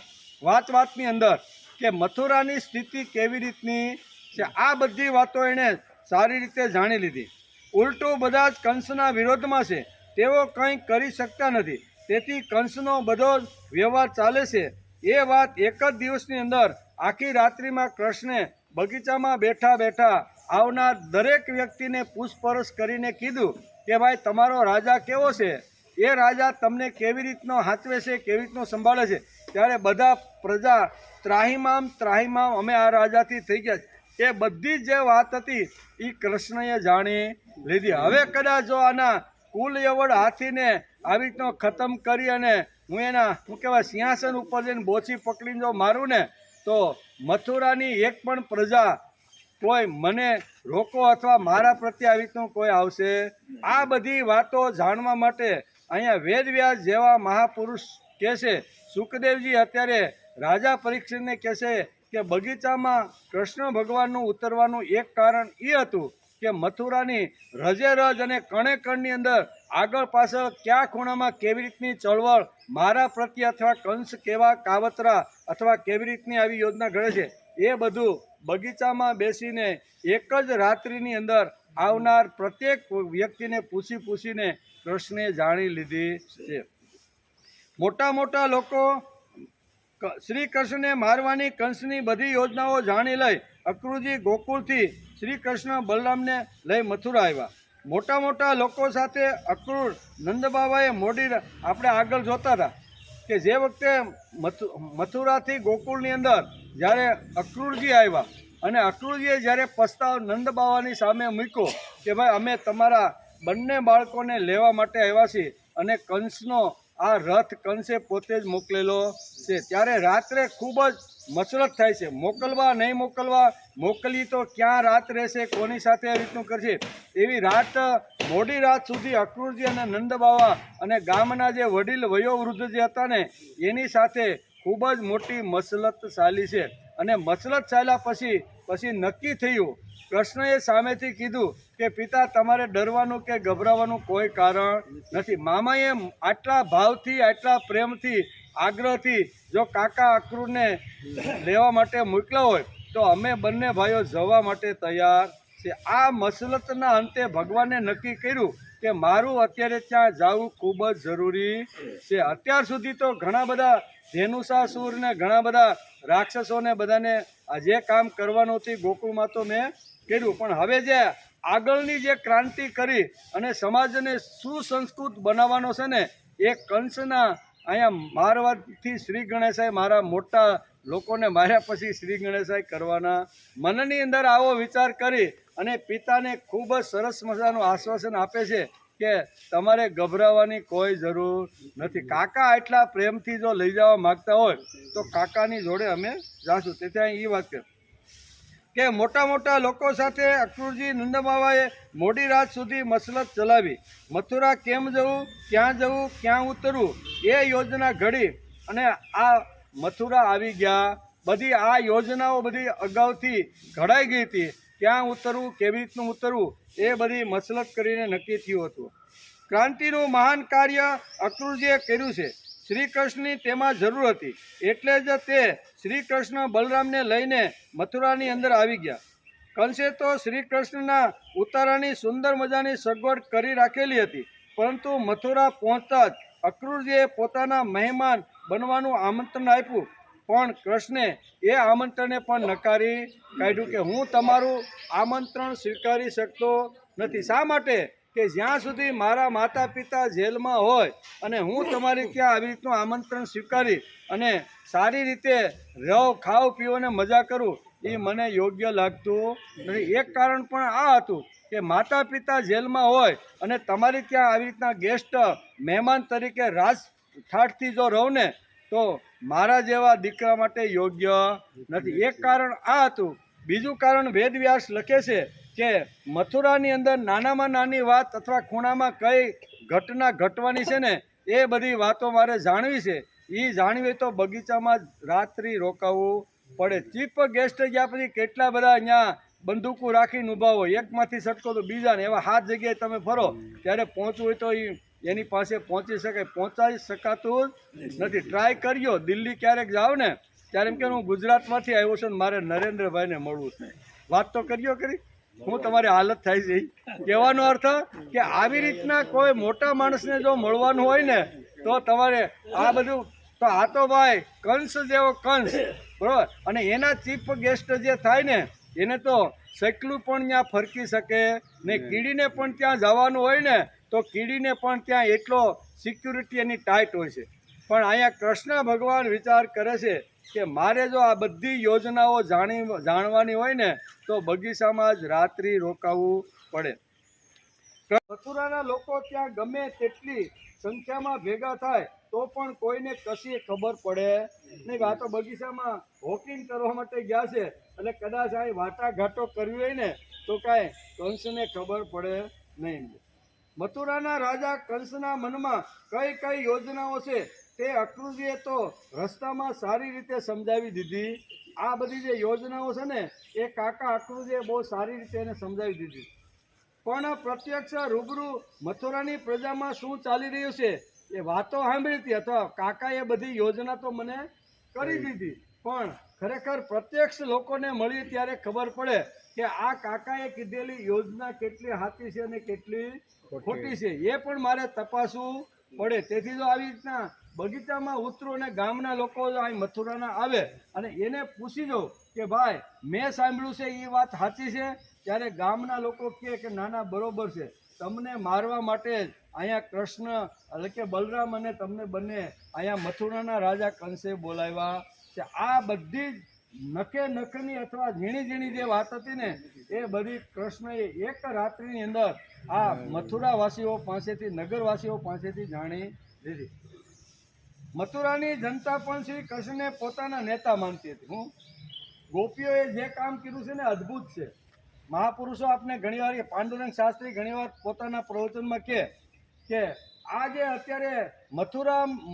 વાતની અંદર કે મથુરાની સ્થિતિ કેવી રીતની છે. આ બધી વાતો એણે સારી રીતે જાણી લીધી. ઉલટું બધા જ કંસના વિરોધમાં છે, તેઓ કંઈ કરી શકતા નથી. તેથી કંસનો બધો જ વ્યવહાર ચાલે છે. એ વાત એક જ દિવસની અંદર આખી રાત્રિમાં કૃષ્ણે બગીચામાં બેઠા બેઠા આવનાર દરેક વ્યક્તિને પૂછપરછ કરીને કીધું કે ભાઈ તમારો રાજા કેવો છે, એ રાજા તમને કેવી રીતનો હાચવે છે, કેવી રીતનો સંભાળે છે. ત્યારે બધા પ્રજા ત્રાહિમામ અમે આ રાજાથી થઈ ગયા. એ બધી જે વાત હતી એ કૃષ્ણએ જાણી લીધી. હવે કદાચ જો આના કુલ એવડ હાથીને આવી રીતનો ખતમ કરી અને હું એના શું કહેવાય સિંહાસન ઉપર જઈને બોછી પકડીને જો મારું ને તો મથુરાની એક પણ પ્રજા કોઈ મને રોકો અથવા મારા પ્રત્યે આવી રીતનું કોઈ આવશે. આ બધી વાતો જાણવા માટે અહીંયા વેદવ્યાસ જેવા મહાપુરુષ કહે છે. સુખદેવજી અત્યારે રાજા પરીક્ષિતને કહેશે કે બગીચામાં કૃષ્ણ ભગવાનનું ઉતરવાનું એક કારણ એ હતું કે મથુરાની રજે રજ અને કણે કણની અંદર આગળ પાછળ કયા ખૂણામાં કેવી રીતની ચળવળ મારા પ્રત્યે અથવા કંસ કેવા કાવતરા અથવા કેવી રીતની આવી યોજના ઘડે છે એ બધું બગીચામાં બેસીને એક જ રાત્રિની અંદર આવનાર પ્રત્યેક વ્યક્તિને પૂછીને કૃષ્ણે જાણી લીધી છે. મોટા લોકો શ્રી કૃષ્ણને મારવાની કંસની બધી યોજનાઓ જાણી લઈ અક્રૂરજી ગોકુળથી શ્રી કૃષ્ણ બલરામને લઈ મથુરા આવ્યા. મોટા લોકો સાથે અક્રૂર નંદબાબાએ આપણે આગળ જોતા હતા કે જે વખતે મથુરાથી ગોકુળની અંદર જ્યારે અક્રૂરજી આવ્યા અને અક્રૂરજીએ જ્યારે પ્રસ્તાવ નંદ બાવાની સામે મૂક્યો કે ભાઈ અમે તમારા બંને બાળકોને લેવા માટે આવ્યા છીએ અને કંસનો આ રથ કંસે પોતે જ મોકલેલો છે, ત્યારે રાત્રે ખૂબ જ મસરત થાય છે, મોકલવા નહીં મોકલવા, મોકલી તો ક્યાં રાત રહેશે, કોની સાથે આ રીતનું કરશે, એવી રાત મોડી રાત સુધી અક્રૂરજી અને નંદ બાવા અને ગામના જે વડીલ વયોવૃદ્ધ જે હતા ને એની સાથે ખૂબ જ મોટી મસલત ચાલી છે. અને મસલત ચાલ્યા પછી નક્કી થયું, કૃષ્ણએ સામેથી કીધું કે પિતા તમારે ડરવાનું કે ગભરાવાનું કોઈ કારણ નથી. મામાએ આટલા ભાવથી આટલા પ્રેમથી આગ્રહથી જો કાકા અક્રૂરને લેવા માટે મોકલ્યા હોય તો અમે બંને ભાઈઓ જવા માટે તૈયાર છે. આ મસલતના અંતે ભગવાને નક્કી કર્યું કે મારું અત્યારે ત્યાં જવું ખૂબ જ જરૂરી છે. અત્યાર સુધી તો ઘણા બધા ધેનુષાસુર ને ઘણા બધા રાક્ષસોને બધાને આ જે કામ કરવાનું હતું ગોકુળમાં તો મેં કર્યું, પણ હવે જે આગળની જે ક્રાંતિ કરી અને સમાજને સુસંસ્કૃત બનાવવાનો છે ને એ કંસના અહીંયા મારવાથી શ્રી ગણેશાય મારા મોટા લોકોને માર્યા પછી શ્રી ગણેશાય કરવાના મનની અંદર આવો વિચાર કરી અને પિતાને ખૂબ જ સરસ મજાનું આશ્વાસન આપે છે કે તમારે ગભરાવાની કોઈ જરૂર નથી. કાકા એટલા પ્રેમથી જો લઈ જવા માગતા હોય તો કાકાની જોડે અમે જાશું. તેથી અહીં એ વાત કે મોટા મોટા લોકો સાથે અક્રૂરજી નંદબાવાએ મોડી રાત સુધી મસલત ચલાવી. મથુરા કેમ જવું, ક્યાં ઉતરવું એ યોજના ઘડી અને આ મથુરા આવી ગયા. બધી આ યોજનાઓ બધી અગાઉથી ઘડાઈ ગઈ હતી. ક્યાં ઉતરવું, કેવી રીતનું ઉતરવું એ બધી મસલત કરીને નક્કી થયું હતું. ક્રાંતિનું મહાન કાર્ય અક્રૂરજીએ કર્યું છે. શ્રી કૃષ્ણની તેમાં જરૂર હતી એટલે જ તે શ્રી કૃષ્ણ બલરામને લઈને મથુરાની અંદર આવી ગયા. કંસે તો શ્રી કૃષ્ણના ઉતારાની સુંદર મજાની સગવડ કરી રાખેલી હતી, પરંતુ મથુરા પહોંચતા જ અક્રૂરજીએ પોતાના મહેમાન બનવાનું આમંત્રણ આપ્યું, પણ કૃષ્ણે એ આમંત્રણને પણ નકારી કાઢ્યું કે હું તમારું આમંત્રણ સ્વીકારી શકતો નથી. શા માટે? કે જ્યાં સુધી મારા માતા પિતા જેલમાં હોય અને હું તમારી ત્યાં આવી રીતનું આમંત્રણ સ્વીકારી અને સારી રીતે રહો, ખાઓ, પીઓ અને મજા કરું એ મને યોગ્ય લાગતું નથી. એક કારણ પણ આ હતું કે માતા પિતા જેલમાં હોય અને તમારી ત્યાં આવી રીતના ગેસ્ટ મહેમાન તરીકે રાજઠાઠથી જો રહું ને તો મારા જેવા દીકરા માટે યોગ્ય નથી. એક કારણ આ હતું. બીજું કારણ વેદવ્યાસ લખે છે કે મથુરાની અંદર નાનામાં નાની વાત અથવા ખૂણામાં કઈ ઘટના ઘટવાની છે ને એ બધી વાતો મારે જાણવી છે. એ જાણવી તો બગીચામાં જ રાત્રિ રોકાવું પડે. ચીફ ગેસ્ટ ગયા પછી કેટલા બધા અહીંયા બંદૂકો રાખીને ઊભા હોય, એકમાંથી સટકો તો બીજાને, એવા 7 જગ્યાએ તમે ફરો ત્યારે પહોંચવું હોય તો એની પાસે પહોંચી શકાય, પહોંચાડી શકાતું નથી. ટ્રાય કર્યો. દિલ્હી ક્યારેક જાઓ ને ત્યારે એમ કે હું ગુજરાતમાંથી આવ્યો છું ને મારે નરેન્દ્રભાઈને મળવું છે. વાત તો કર્યો કરી હું તમારી હાલત થાય છે. કહેવાનો અર્થ કે આવી રીતના કોઈ મોટા માણસને જો મળવાનું હોય ને તો તમારે આ બધું તો આ તો ભાઈ કંસ જેવો કંસ, બરાબર. અને એના ચીફ ગેસ્ટ જે થાય ને એને તો સકલું પણ ત્યાં ફરકી શકે ને, કીડીને પણ ત્યાં જવાનું હોય ને તો કીડીને પણ ત્યાં એટલો સિક્યુરિટી એની ટાઈટ હોય છે. પણ અહીંયા કૃષ્ણ ભગવાન વિચાર કરે છે કે મારે જો આ બધી યોજનાઓ જાણવાની હોય ને તો બગીચામાં જ રાત્રિ રોકાવું પડે. મથુરાના લોકો ત્યાં ગમે તેટલી સંખ્યામાં ભેગા થાય તો પણ કોઈને કશી ખબર પડે નહીં. આ તો બગીચામાં વોકિંગ કરવા માટે ગયા છે એટલે કદાચ આ વાટાઘાટો કરવી હોય ને તો કાંઈ કંસને ખબર પડે નહીં. મથુરાના રાજા કંસના મનમાં કઈ કઈ યોજનાઓ છે તે અક્રૂરજીએ તો રસ્તામાં સારી રીતે સમજાવી દીધી. આ બધી જે યોજનાઓ છે ને એ કાકા અક્રૂરજીએ બહુ સારી રીતે એને સમજાવી દીધી. પણ પ્રત્યક્ષ રૂબરૂ મથુરાની પ્રજામાં શું ચાલી રહ્યું છે એ વાતો સાંભળી હતી અથવા કાકાએ બધી યોજના તો મને કરી દીધી, પણ ખરેખર પ્રત્યક્ષ લોકોને મળી ત્યારે ખબર પડે કે આ કાકાએ કીધેલી યોજના કેટલી સાચી છે અને કેટલી ખોટી છે એ પણ મારે તપાસવું પડે. તેથી જો આવી રીતના બગીચામાં ઉતરું અને ગામના લોકો અહીં મથુરાના આવે અને એને પૂછી જાઉં કે ભાઈ મેં સાંભળ્યું છે એ વાત સાચી છે ત્યારે ગામના લોકો કહે કે નાના બરોબર છે, તમને મારવા માટે જ અહીંયા કૃષ્ણ એટલે કે બલરામ અને તમને બંને અહીંયા મથુરાના રાજા કંસે બોલાવ્યા છે. આ બધી જ નખે નખની અથવા ઝીણી ઝીણી જે વાત હતી ને એ બધી કૃષ્ણએ એક રાત્રિની અંદર આ મથુરાવાસીઓ પાસેથી નગરવાસીઓ પાસેથી જાણી લીધી. મથુરાની જનતા પણ શ્રી કૃષ્ણને પોતાના નેતા માનતી હતી. હું ગોપીઓએ જે કામ કર્યું છે ને અદ્ભુત છે. મહાપુરુષો આપણે ઘણીવાર પાંડુરંગ શાસ્ત્રી ઘણીવાર પોતાના પ્રવચનમાં કહે કે આ જે અત્યારે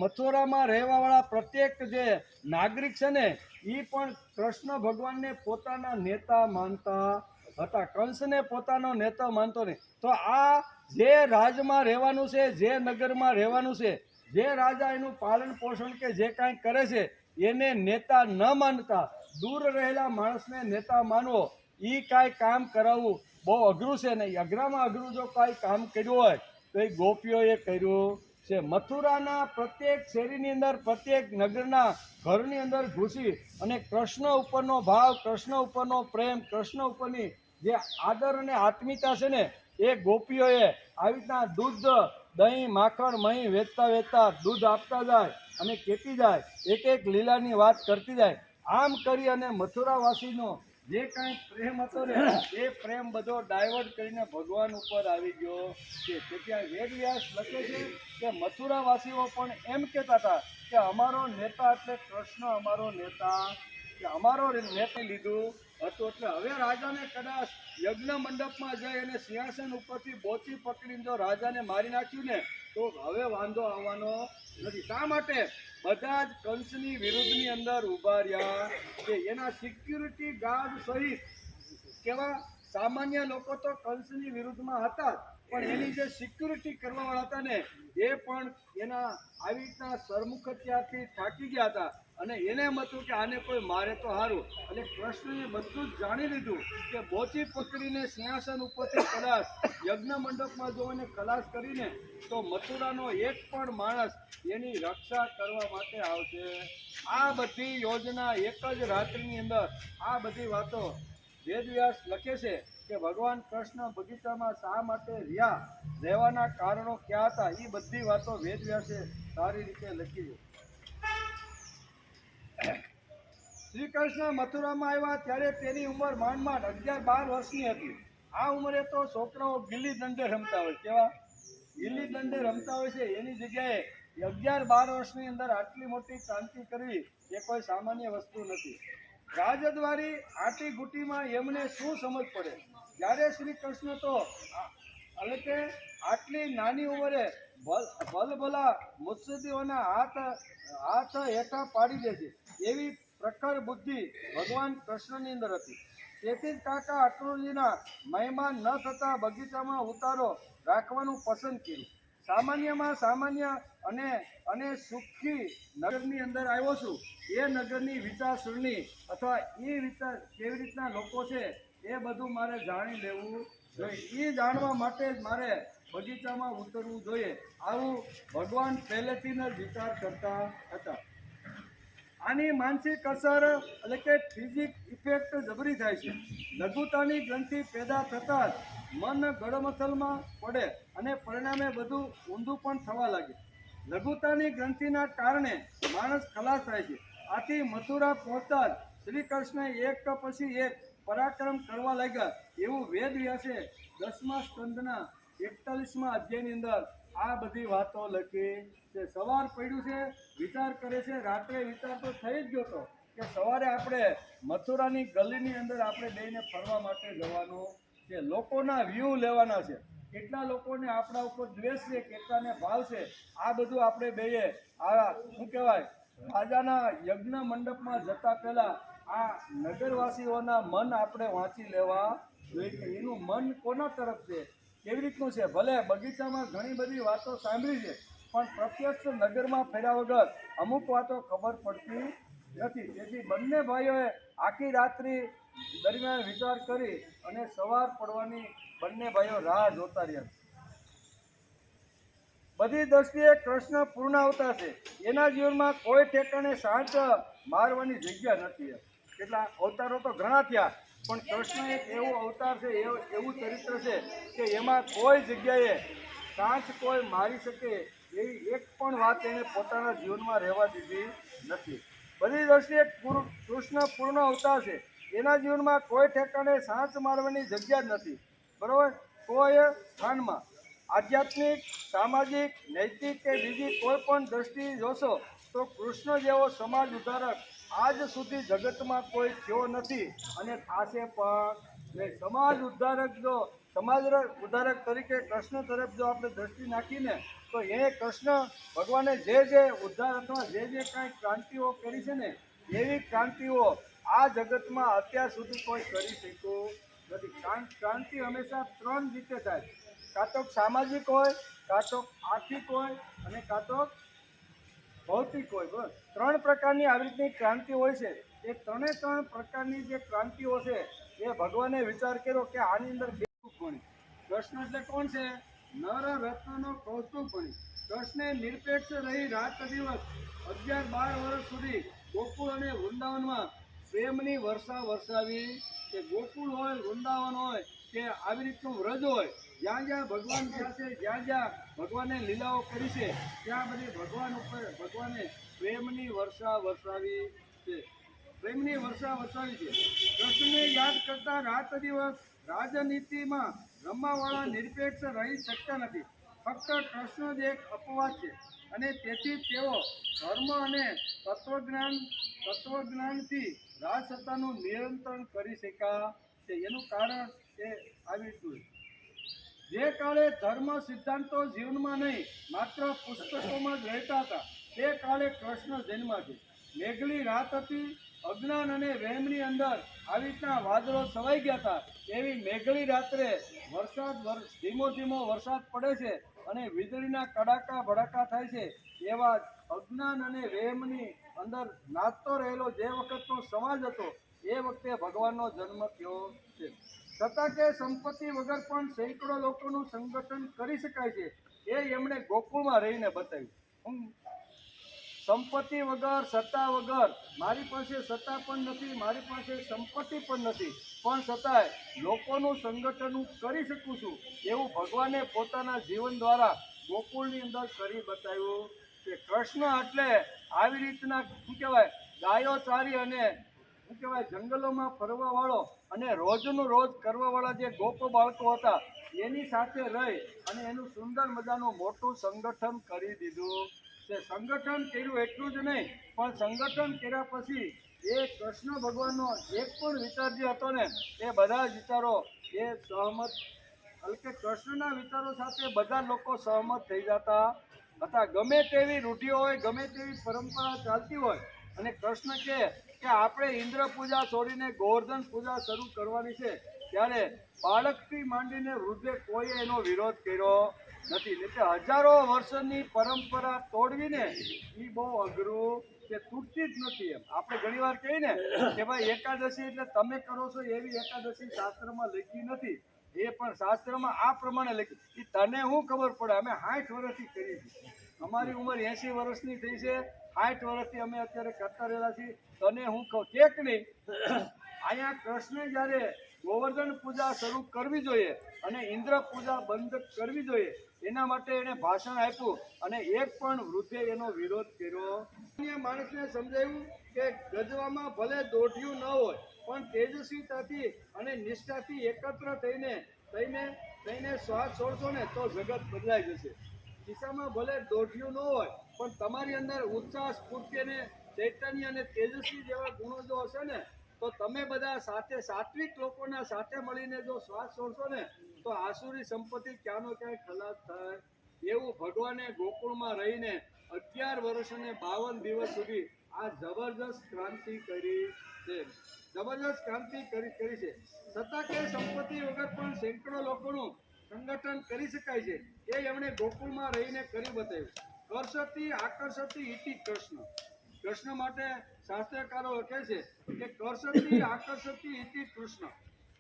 મથુરામાં રહેવાવાળા પ્રત્યેક જે નાગરિક છે ને એ પણ કૃષ્ણ ભગવાનને પોતાના નેતા માનતા હતા, કંસને પોતાનો નેતા માનતો નહીં. તો આ જે રાજમાં રહેવાનું છે, જે નગરમાં રહેવાનું છે, જે રાજા એનું પાલન પોષણ કે જે કાંઈ કરે છે એને નેતા ન માનતા દૂર રહેલા માણસને નેતા માનવો, એ કાંઈ કામ કરાવવું બહુ અઘરું છે. ને અઘરામાં અઘરું જો કાંઈ કામ કર્યું હોય તો એ ગોપીઓએ કર્યું છે. મથુરાના પ્રત્યેક શેરીની અંદર, પ્રત્યેક નગરના ઘરની અંદર ઘૂસી અને કૃષ્ણ ઉપરનો ભાવ, કૃષ્ણ ઉપરનો પ્રેમ, કૃષ્ણ ઉપરની જે આદર અને આત્મીયતા છે ને એ ગોપીઓએ આવી રીતના દૂધ, દહીં, માખણ, મહીં વેચતા દૂધ આપતા જાય અને કહેતી જાય, એક એક લીલાની વાત કરતી જાય. આમ કરી અને મથુરાવાસીનો જે કાંઈ પ્રેમ હતો ને એ પ્રેમ બધો ડાયવર્ટ કરીને ભગવાન ઉપર આવી ગયો છે. તેથી આ વેદવ્યાસ લખે છે કે મથુરાવાસીઓ પણ એમ કહેતા હતા કે અમારો નેતા એટલે કૃષ્ણ, અમારો નેતા, કે અમારો નેતા લીધું હતું. એટલે હવે રાજાને કદાચ યજ્ઞ મંડપમાં જઈ અને સિંહાસન ઉપરથી બોચી પકડીને જો રાજાને મારી નાખ્યું ને તો હવે વાંધો આવવાનો નથી. શા માટે? બધા જ કંસની વિરુદ્ધની અંદર ઊભા રહ્યા કે એના સિક્યુરિટી ગાર્ડ સહિત કેવા સામાન્ય લોકો તો કંસની વિરુદ્ધમાં હતા, પણ એની જે સિક્યુરિટી કરવાવાળા હતા ને એ પણ એના આવી રીતના સરમુખત્યારથી થાકી ગયા હતા અને એને એમ હતું કે આને કોઈ મારે તો સારું. અને કૃષ્ણએ બધું જ જાણી લીધું કે બોચી પકડીને સિંહાસન ઉપરથી કદાચ યજ્ઞ મંડપમાં જો એને ખલાસ કરીને તો મથુરાનો એક પણ માણસ એની રક્ષા કરવા માટે આવશે. આ બધી યોજના એક જ રાત્રિની અંદર આ બધી વાતો વેદવ્યાસ લખે છે કે ભગવાન કૃષ્ણ બગીચામાં શા માટે રહેવાના કારણો ક્યાં હતા, એ બધી વાતો વેદવ્યાસે સારી રીતે લખી છે. શ્રી કૃષ્ણ મથુરામાં આવ્યા ત્યારે તેની ઉંમર માંડ 11-12 વર્ષની હતી. આ ઉંમરે તો છોકરાઓ ગિલ્લી દંડે રમતા હોય, કેવા ગિલ્લી દંડે રમતા હોય છે. એની જગ્યાએ 11-12 વર્ષની અંદર આટલી મોટી ક્રાંતિ કરવી એ કોઈ સામાન્ય વસ્તુ નથી. રાજદ્વારી આટી ગુટીમાં એમને શું સમજ પડે? જ્યારે શ્રી કૃષ્ણ તો એટલે કે આટલી નાની ઉંમરે ભલભલા મુત્સદીઓના હાથ હેઠા પાડી દે છે એવી પ્રખર બુદ્ધિ ભગવાન કૃષ્ણની અંદર હતી. તેથી જ કાકા અક્રૂરજીના મહેમાન ન થતા બગીચામાં ઉતારો રાખવાનું પસંદ કર્યું. સામાન્યમાં સામાન્ય અને સુખી નગરની અંદર આવ્યો છું. એ નગરની વિચારસરણી અથવા એ વિચાર કેવી રીતના લોકો છે એ બધું મારે જાણી લેવું જોઈએ. એ જાણવા માટે જ મારે બગીચામાં ઉતરવું જોઈએ. આવું ભગવાન પહેલેથી જ વિચાર કરતા હતા. આની માનસિક અસર એટલે કે ફિઝિક ઇફેક્ટ જબરી થાય છે. લઘુતાની ગ્રંથિ પેદા થતાં જ મન ગળમથલમાં પડે અને પરિણામે બધું ઊંધું પણ થવા લાગે. લઘુતાની ગ્રંથિના કારણે માણસ ખલાસ થાય છે. આથી મથુરા પહોંચતા જ શ્રી કૃષ્ણ એક પછી એક પરાક્રમ કરવા લાગ્યા એવું વેદવ્યાસે 10મા સ્કંદના 41મા અધ્યાયની અંદર આ બધી વાતો લખી છે. સવાર પડ્યું છે, વિચાર કરે છે. રાત્રે વિચાર તો થઈ જ ગયો હતો કે સવારે આપણે મથુરાની ગલીની અંદર આપણે બેને ફરવા માટે જવાનું છે. લોકોના વ્યૂ લેવાના છે. કેટલા લોકોને આપણા ઉપર દ્વેષ છે, કેટલાને ભાવ છે. આ બધું આપણે બેએ આ શું કહેવાય રાજાના યજ્ઞ મંડપમાં જતા પહેલા આ નગરવાસીઓના મન આપણે વાંચી લેવા જોઈએ કે એનું મન કોના તરફ છે, કેવી રીતનું છે. ભલે બગીચામાં ઘણી બધી વાતો સાંભળી છે પણ પ્રત્યક્ષ નગરમાં ફર્યા વગર અમુક વાતો ખબર પડતી નથી. તેથી બંને ભાઈઓએ આખી રાત્રિ દરમિયાન વિચાર કરી અને સવાર પડવાની બંને ભાઈઓ રાહ જોતા રહ્યા. બધી દ્રષ્ટિએ કૃષ્ણ પૂર્ણ અવતાર છે. એના જીવનમાં કોઈ ઠેકાણે શાંત મારવાની જગ્યા નથી. કેટલા અવતારો તો ઘણા થયા પણ કૃષ્ણ એક એવો અવતાર છે, એવું ચરિત્ર છે કે એમાં કોઈ જગ્યાએ કાંચ કોઈ મારી શકે એવી એક પણ વાત એણે પોતાના જીવનમાં રહેવા દીધી નથી. બધી દ્રષ્ટિએ કૃષ્ણ પૂર્ણ અવતાર છે. એના જીવનમાં કોઈ ઠેકાણે સાંચ મારવાની જગ્યા જ નથી. બરાબર, કોઈ સ્થાનમાં આધ્યાત્મિક, સામાજિક, નૈતિક કે બીજી કોઈ પણ દ્રષ્ટિ જોશો તો કૃષ્ણ જેવો સમાજ ઉદ્ધારક આજ સુધી જગતમાં કોઈ થયો નથી અને થશે પણ નહીં. સમાજ ઉદ્ધારક તરીકે કૃષ્ણ તરફ જો આપણે દ્રષ્ટિ નાખીને તો એ કૃષ્ણ ભગવાને જે ઉદ્ધાર અથવા જે કાંઈ ક્રાંતિઓ કરી છે ને એવી ક્રાંતિઓ આ જગતમાં અત્યાર સુધી કોઈ કરી શક્યું નથી. ક્રાંતિ હંમેશા ત્રણ રીતે થાય, કાં તો સામાજિક હોય, કાં તો આર્થિક હોય અને કાં તો ભૌતિક હોય. બસ ત્રણ પ્રકારની આવી રીતની ક્રાંતિ હોય છે. એ ત્રણ પ્રકારની જે ક્રાંતિઓ છે એ ભગવાને વિચાર કર્યો કે આની અંદર કૌસ્તુભમણિ. કૃષ્ણ એટલે કોણ છે? નર રત્નનો કૌસ્તુભમણિ. કૃષ્ણે નિરપેક્ષ રહી રાત દિવસ 11-12 વર્ષ સુધી ગોકુળ અને વૃંદાવનમાં પ્રેમની વર્ષા વરસાવી. કે ગોકુળ હોય, વૃંદાવન હોય કે આવી રીતનું વ્રજ હોય, જ્યાં જ્યાં ભગવાન ગયા છે, જ્યાં જ્યાં ભગવાને લીલાઓ કરી છે ત્યાં બધી ભગવાન ઉપર ભગવાને પ્રેમની વર્ષા વરસાવી છે. પ્રેમની વર્ષા વરસાવી છે. કૃષ્ણને યાદ કરતા રાત દિવસ રાજનીતિમાં રમવાવાળા નિરપેક્ષ રહી શકતા નથી. ફક્ત કૃષ્ણ જ એક અપવાદ છે અને તેથી તેઓ ધર્મ અને તત્વજ્ઞાનથી રાજસત્તાનું નિયંત્રણ કરી શક્યા છે. એનું કારણ એ આવી રીતનું જે કાળે ધર્મ સિદ્ધાંતો જીવનમાં નહીં માત્ર પુસ્તકોમાં જ રહેતા હતા તે કાળે કૃષ્ણ જન્મ્યા છે. મેઘલી રાત હતી, અજ્ઞાન અને વહેમની અંદર આવી રીતના વાદળો છવાઈ ગયા હતા. એવી મેઘલી રાત્રે ધીમો ધીમો વરસાદ પડે છે અને વીજળીના કડાકા ભડાકા થાય છે. એવા અજ્ઞાન અને વહેમની અંદર નાચતો રહેલો જે વખતનો સમાજ હતો એ વખતે ભગવાનનો જન્મ થયો છે. છતાં કે સંપત્તિ વગર પણ સેંકડો લોકોનું સંગઠન કરી શકાય છે એ એમણે ગોકુળમાં રહીને બતાવ્યું. સંપત્તિ વગર, સત્તા વગર, મારી પાસે સત્તા પણ નથી, મારી પાસે સંપત્તિ પણ નથી, પણ છતાંય લોકોનું સંગઠન હું કરી શકું છું એવું ભગવાને પોતાના જીવન દ્વારા ગોકુળની અંદર કરી બતાવ્યું કે કૃષ્ણ એટલે આવી રીતના શું કહેવાય ગાયો ચારી અને શું કહેવાય જંગલોમાં ફરવા વાળો અને રોજનું રોજ કરવા વાળા જે ગોપ બાળકો હતા એની સાથે રહી અને એનું સુંદર મજાનું મોટું સંગઠન કરી દીધું. સંગઠન કર્યું એટલું જ નહીં પણ સંગઠન કર્યા પછી એ કૃષ્ણ ભગવાનનો એક પણ વિચાર જે હતો ને એ બધા જ વિચારો એ સહમત એટલે કૃષ્ણના વિચારો સાથે બધા લોકો સહમત થઈ જતા હતા. ગમે તેવી રૂઢિઓ હોય, ગમે તેવી પરંપરા ચાલતી હોય અને કૃષ્ણ કે આપણે ઇન્દ્ર પૂજા છોડીને ગોવર્ધન પૂજા શરૂ કરવાની છે ત્યારે બાળકથી માંડીને વૃદ્ધે કોઈએ એનો વિરોધ કર્યો નથી. એટલે હજારો વર્ષની પરંપરા તોડવીને એ બહુ અઘરું કે તૂટતી જ નથી. એમ આપણે ઘણી વાર કહીએ ને કે ભાઈ એકાદશી એટલે તમે કરો છો એવી એકાદશી શાસ્ત્રમાં લખી નથી. એ પણ શાસ્ત્રમાં આ પ્રમાણે લખ્યું કે તને શું ખબર પડે, અમે 60 વર્ષથી કરી છે, અમારી ઉંમર 80 વર્ષની થઈ છે, 60 વર્ષથી અમે અત્યારે કરતા રહેલા છીએ, તને હું કહું કે નહીં. અહીંયા કૃષ્ણે જ્યારે ગોવર્ધન પૂજા શરૂ કરવી જોઈએ અને ઇન્દ્ર પૂજા બંધ કરવી જોઈએ એના માટે એણે ભાષણ આપ્યું અને એક પણ વૃદ્ધે એનો વિરોધ કર્યો. માણસને સમજાવ્યું કે ગજવામાં ભલે દોઢિયું ન હોય પણ તેજસ્વીતાથી અને નિષ્ઠાથી એકત્ર થઈને શ્વાસ છોડશો ને તો જગત બદલાઈ જશે. ખિસ્સામાં ભલે દોઢિયું ન હોય પણ તમારી અંદર ઉત્સાહ, સ્ફૂર્તિ અને ચૈતન્ય અને તેજસ્વી જેવા ગુણો જો હશે ને તો તમે બધા સાથે સાત્વિક લોકોના સાથે મળીને જો શ્વાસ છોડશો ને તો આસુરી સંપત્તિ ક્યાંનો ક્યાંય ખલાસ થાય. એવું ભગવાને ગોકુળમાં રહીને 11 વર્ષ અને 52 દિવસ સુધી આ જબરજસ્ત ક્રાંતિ કરી છે. જબરજસ્ત ક્રાંતિ કરી છે. છતાં કે સંપત્તિ વગર પણ સેંકડો લોકોનું સંગઠન કરી શકાય છે એ એમણે ગોકુળમાં રહીને કરી બતાવ્યું. કર્ષતિ આકર્ષતિ ઇતિ કૃષ્ણ. કૃષ્ણ માટે શાસ્ત્રકારો કહે છે કે કર્ષતિ આકર્ષતિ ઇતિ કૃષ્ણ.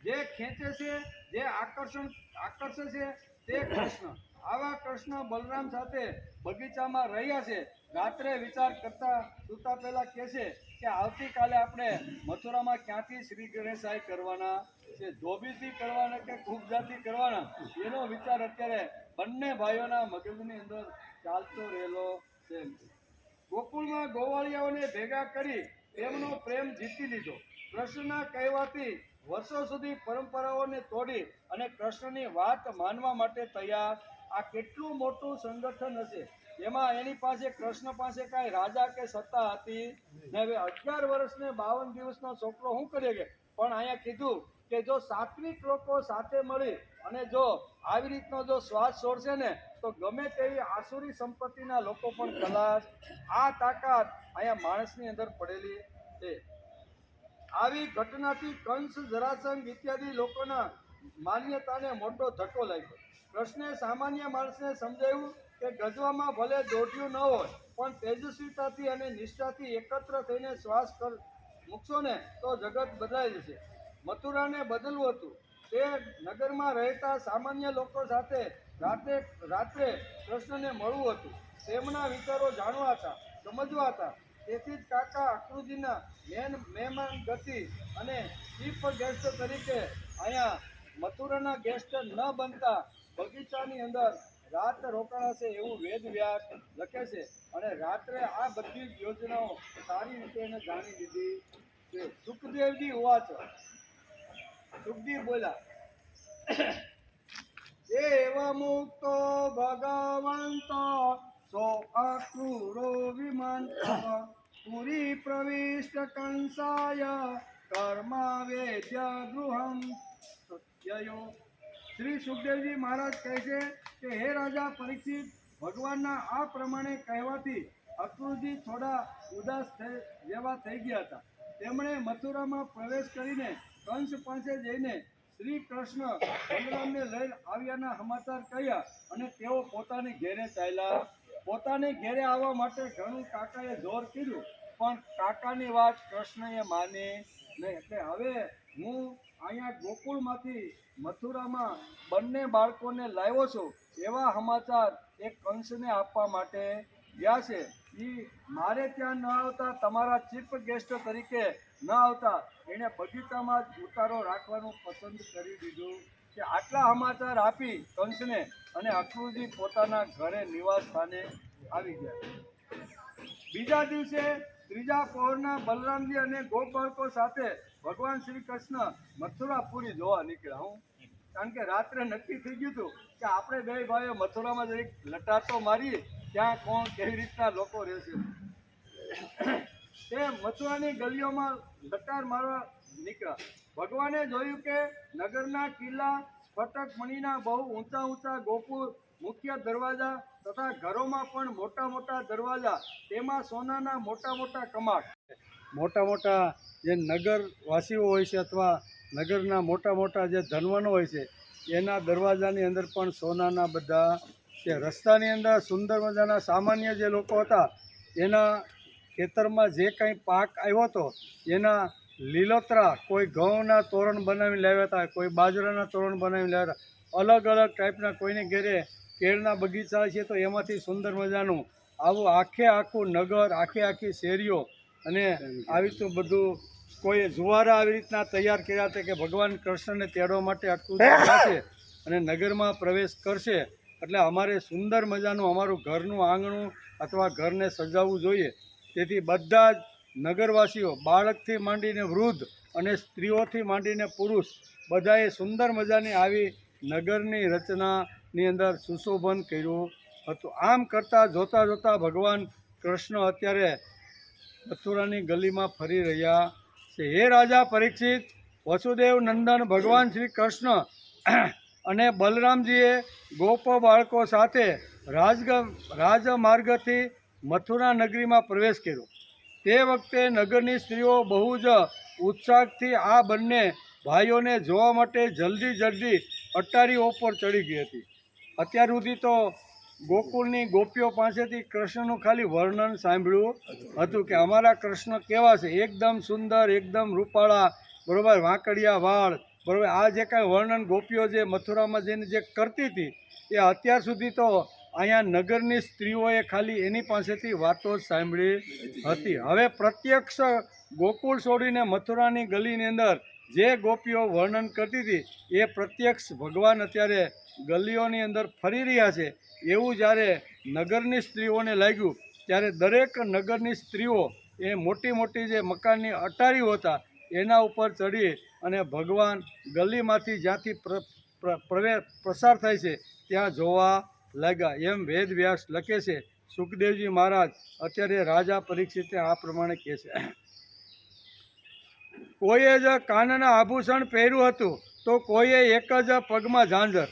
જે ખેંચે છે, જે આકર્ષે છે તે કૃષ્ણ. આવા કૃષ્ણ બલરામ સાથે બગીચામાં રહ્યા છે. રાત્રે વિચાર કરતા સૂતા પહેલા કહે છે કે આવતીકાલે આપણે મથુરામાં ક્યાંથી શ્રી ગણેશાય કરવાના છે, ધોબીથી કરવાના કે કુબજાથી કરવાના, એનો વિચાર અત્યારે બંને ભાઈઓના મગજની અંદર ચાલતો રહેલો છે. ગોકુળમાં ગોવાળિયાઓને ભેગા કરી તેમનો પ્રેમ જીતી લીધો. કૃષ્ણના કહેવાથી વર્ષો સુધી પરંપરાઓને તોડી અને કૃષ્ણની વાત માનવા માટે તૈયાર. આ કેટલું મોટું સંગઠન હશે, એમાં એની પાસે કૃષ્ણ પાસે કાંઈ રાજા કે સત્તા હતી ને. હવે 11 વર્ષ ને 52 દિવસનો છોકરો શું કરે કે, પણ અહીંયા કીધું કે જો સાત્વિક લોકો સાથે મળી અને જો આવી રીતનો જો શ્વાસ છોડશે ને તો ગમે તેવી આસુરી સંપત્તિના લોકો પણ ખલાસ. આ તાકાત અહીંયા માણસની અંદર પડેલી છે. આવી ઘટનાથી કંસ, જરાસંઘ ઇત્યાદિ લોકોના માન્યતાને મોટો ધક્કો લાગ્યો. કૃષ્ણે સામાન્ય માણસને સમજાવ્યું કે ગજવામાં ભલે દોઢિયું ન હોય પણ તેજસ્વીતાથી અને નિષ્ઠાથી એકત્ર થઈને શ્વાસ મૂકશો ને તો જગત બદલાઈ જશે. મથુરાને બદલવું હતું. તે નગરમાં રહેતા સામાન્ય લોકો સાથે રાત્રે કૃષ્ણને મળવું હતું. તેમના વિચારો જાણવા હતા, સમજવા હતા. તેથી જ કાકા અક્રુજીના મહેમાન ગતિ અને ચીફ ગેસ્ટ તરીકે અહીંયા મથુરાના ગેસ્ટ ન બનતા બગીચાની અંદર રાત રોકાશે એવું વેદ વ્યાસ લખે છે. અને રાત્રે આ બધી જ યોજનાઓ સારી રીતે એને જાણી લીધી છે. સુખદેવજી હોવા છે. સુખદેવ બોલ્યા, એવ મુક્તો ભગવંત સો અક્રૂરો વિમંત પુરી પ્રવિષ્ટ કંસાય કર્મા વેદ્ય ગૃહમ સત્યયો. શ્રી સુખદેવજી મહારાજ કહે છે કે હે રાજા પરીક્ષિત, ભગવાનના આ પ્રમાણે કહેવાથી અક્રૂરજી થોડા ઉદાસ જેવા થઈ ગયા હતા. તેમણે મથુરામાં પ્રવેશ કરીને કંસ પાસે જઈને શ્રી કૃષ્ણ બલરામને લઈ આવ્યાના સમાચાર કહ્યા અને તેઓ પોતાની ઘેરે ચાલ્યા. પોતાની ઘેરે આવવા માટે ઘણું કાકાએ જોર કર્યું પણ કાકાની વાત કૃષ્ણએ માની નહીં. એટલે હવે હું અહીંયા ગોકુળમાંથી મથુરામાં બંને બાળકોને લાવ્યો છું એવા સમાચાર એક કંસને આપવા માટે ગયા છે. એ મારે ત્યાં ન આવતા, તમારા ચીફ ગેસ્ટ તરીકે ન આવતા, એણે બગીચામાં જ ઉતારો રાખવાનું પસંદ કરી દીધું કે આટલા સમાચાર આપી કંસને અને અક્રૂરજી પોતાના ઘરે નિવાસ સ્થાને આવી ગયા. બીજા દિવસે ત્રીજા પહોરના બલરામજી અને ગોપ બાળકો સાથે ભગવાન શ્રી કૃષ્ણ મથુરાપુરી જોવા નીકળ્યા. હું કારણ કે રાત્રે નક્કી થઈ ગયું હતું કે આપણે બે ભાઈઓ મથુરામાં જરીક લટાતો મારીએ, ત્યાં કોણ કેવી રીતના લોકો રહેશે. તે મથુરાની ગલીઓમાં લટાર મારવા નીકળ્યા. ભગવાને જોયું કે નગરના કિલ્લા સ્ફટક મણીના બહુ ઊંચા ઊંચા ગોપુર, મુખ્ય દરવાજા તથા ઘરોમાં પણ મોટા મોટા દરવાજા, તેમાં સોનાના મોટા મોટા કમાટ. મોટા મોટા જે નગરવાસીઓ હોય છે અથવા નગરના મોટા મોટા જે ધનવાનો હોય છે એના દરવાજાની અંદર પણ સોનાના બધા છે. રસ્તાની અંદર સુંદર મજાના સામાન્ય જે લોકો હતા એના ખેતરમાં જે કંઈ પાક આવ્યો હતો એના લીલોતરા, કોઈ ઘઉંના તોરણ બનાવીને લાવ્યા હતા, કોઈ બાજરાના તોરણ બનાવીને લાવ્યા હતા. અલગ અલગ ટાઈપના, કોઈને ઘેરે કેળના બગીચા છે તો એમાંથી સુંદર મજાનું આવું આખું નગર, આખી શેરીઓ અને આવી તો બધું કોઈ જુવારા આવી રીતના તૈયાર કર્યા હતા કે ભગવાન કૃષ્ણને તેડવા માટે અક્રૂરજી જશે અને નગરમાં પ્રવેશ કરશે એટલે અમારે સુંદર મજાનું અમારું ઘરનું આંગણું અથવા ઘરને સજાવવું જોઈએ. તેથી બધા જ નગરવાસીઓ, બાળકથી માંડીને વૃદ્ધ અને સ્ત્રીઓથી માંડીને પુરુષ, બધાએ સુંદર મજાની આવી નગરની રચનાની અંદર સુશોભન કર્યું હતું. આમ કરતાં જોતાં ભગવાન કૃષ્ણ અત્યારે મથુરાની ગલીમાં ફરી રહ્યા છે. હે રાજા પરીક્ષિત, વસુદેવ નંદન ભગવાન શ્રી કૃષ્ણ અને બલરામજીએ ગોપ બાળકો સાથે રાજમાર્ગથી મથુરા નગરીમાં પ્રવેશ કર્યો. તે વખતે નગરની સ્ત્રીઓ બહુ જ ઉત્સાહથી આ બંને ભાઈઓને જોવા માટે જલ્દી અટારીઓ પર ચડી ગઈ હતી. અત્યાર સુધી તો ગોકુળની ગોપીઓ પાસેથી કૃષ્ણનું ખાલી વર્ણન સાંભળ્યું હતું કે અમારા કૃષ્ણ કેવા છે, એકદમ સુંદર, એકદમ રૂપાળા, બરોબર, વાંકડિયા વાળ, બરાબર. આ જે કાંઈ વર્ણન ગોપીઓ જે મથુરામાં જઈને જે કરતી હતી એ અત્યાર સુધી તો અહીંયા નગરની સ્ત્રીઓએ ખાલી એની પાસેથી વાતો જ સાંભળી હતી. હવે પ્રત્યક્ષ ગોકુળ છોડીને મથુરાની ગલીની અંદર જે ગોપીઓ વર્ણન કરતી હતી એ પ્રત્યક્ષ ભગવાન અત્યારે ગલીઓની અંદર ફરી રહ્યા છે એવું જ્યારે નગરની સ્ત્રીઓને લાગ્યું ત્યારે દરેક નગરની સ્ત્રીઓ એ મોટી મોટી જે મકાનની અટારીઓ હતા એના ઉપર ચડી અને ભગવાન ગલીમાંથી જ્યાંથી પ્રસાર થાય છે ત્યાં જોવા લાગ્યા. એમ વેદ વ્યાસ લખે છે. સુખદેવજી મહારાજ અત્યારે રાજા પરીક્ષિતે આ પ્રમાણે કહે છે. કોઈએ જ કાનના આભૂષણ પહેર્યું હતું તો કોઈએ એક જ પગમાં ઝાંઝર.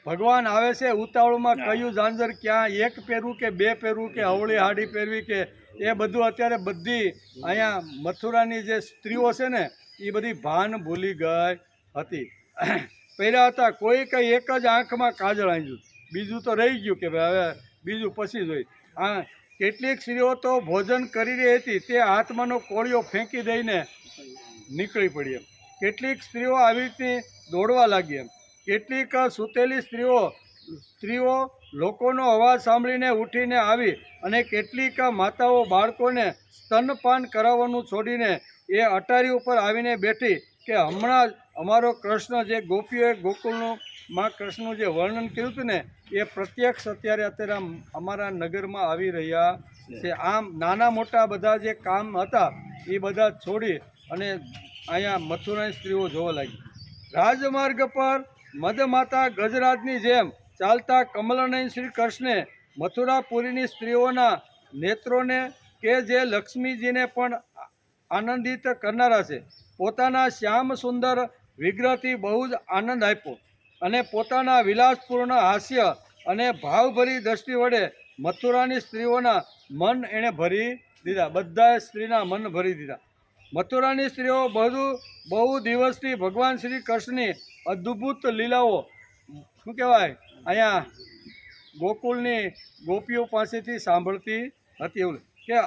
ભગવાન આવે છે ઉતાવળમાં કયું ઝાંઝર ક્યાં એક પહેરવું કે બે પહેરવું કે અવળી હાડી પહેરવી કે એ બધું અત્યારે બધી અહીંયા મથુરાની જે સ્ત્રીઓ છે ને એ બધી ભાન ભૂલી ગઈ હતી. પહેર્યા હતા કોઈ કંઈ એક જ આંખમાં કાજળ આંજ્યું, બીજું તો રહી ગયું કે ભાઈ હવે બીજું પછી જોઈ. હા, કેટલીક સ્ત્રીઓ તો ભોજન કરી રહી હતી તે હાથમાંનો કોળિયો ફેંકી દઈને નીકળી પડી એમ. કેટલીક સ્ત્રીઓ આવી રીતે દોડવા લાગી એમ. કેટલીક સૂતેલી સ્ત્રીઓ લોકોનો અવાજ સાંભળીને ઉઠીને આવી અને કેટલીક માતાઓ બાળકોને સ્તનપાન કરાવવાનું છોડીને એ અટારી ઉપર આવીને બેઠી કે હમણાં જ અમારો કૃષ્ણ જે ગોપીઓએ ગોકુળનું માં કૃષ્ણનું જે વર્ણન કર્યું હતું ને એ પ્રત્યક્ષ અત્યારે અમારા નગરમાં આવી રહ્યા છે. આમ નાના મોટા બધા જે કામ હતા એ બધા છોડી અને અહીંયા મથુરાની સ્ત્રીઓ જોવા લાગી. રાજમાર્ગ પર મદમાતા ગજરાજની જેમ ચાલતા કમલનયન શ્રી કૃષ્ણે મથુરાપુરીની સ્ત્રીઓના નેત્રોને કે જે લક્ષ્મીજીને પણ આનંદિત કરનારા છે પોતાના શ્યામ સુંદર વિગ્રહથી બહુ જ આનંદ આપ્યો અને પોતાના વિલાસપૂર્ણ હાસ્ય અને ભાવભરી દ્રષ્ટિ વડે મથુરાની સ્ત્રીઓના મન એણે ભરી દીધા. બધાએ સ્ત્રીના મન ભરી દીધા. મથુરાની સ્ત્રીઓ બહુ દિવસથી ભગવાન શ્રી કૃષ્ણની અદ્ભુત લીલાઓ શું કહેવાય અહીંયા ગોકુળની ગોપીઓ પાસેથી સાંભળતી હતી. એવું કે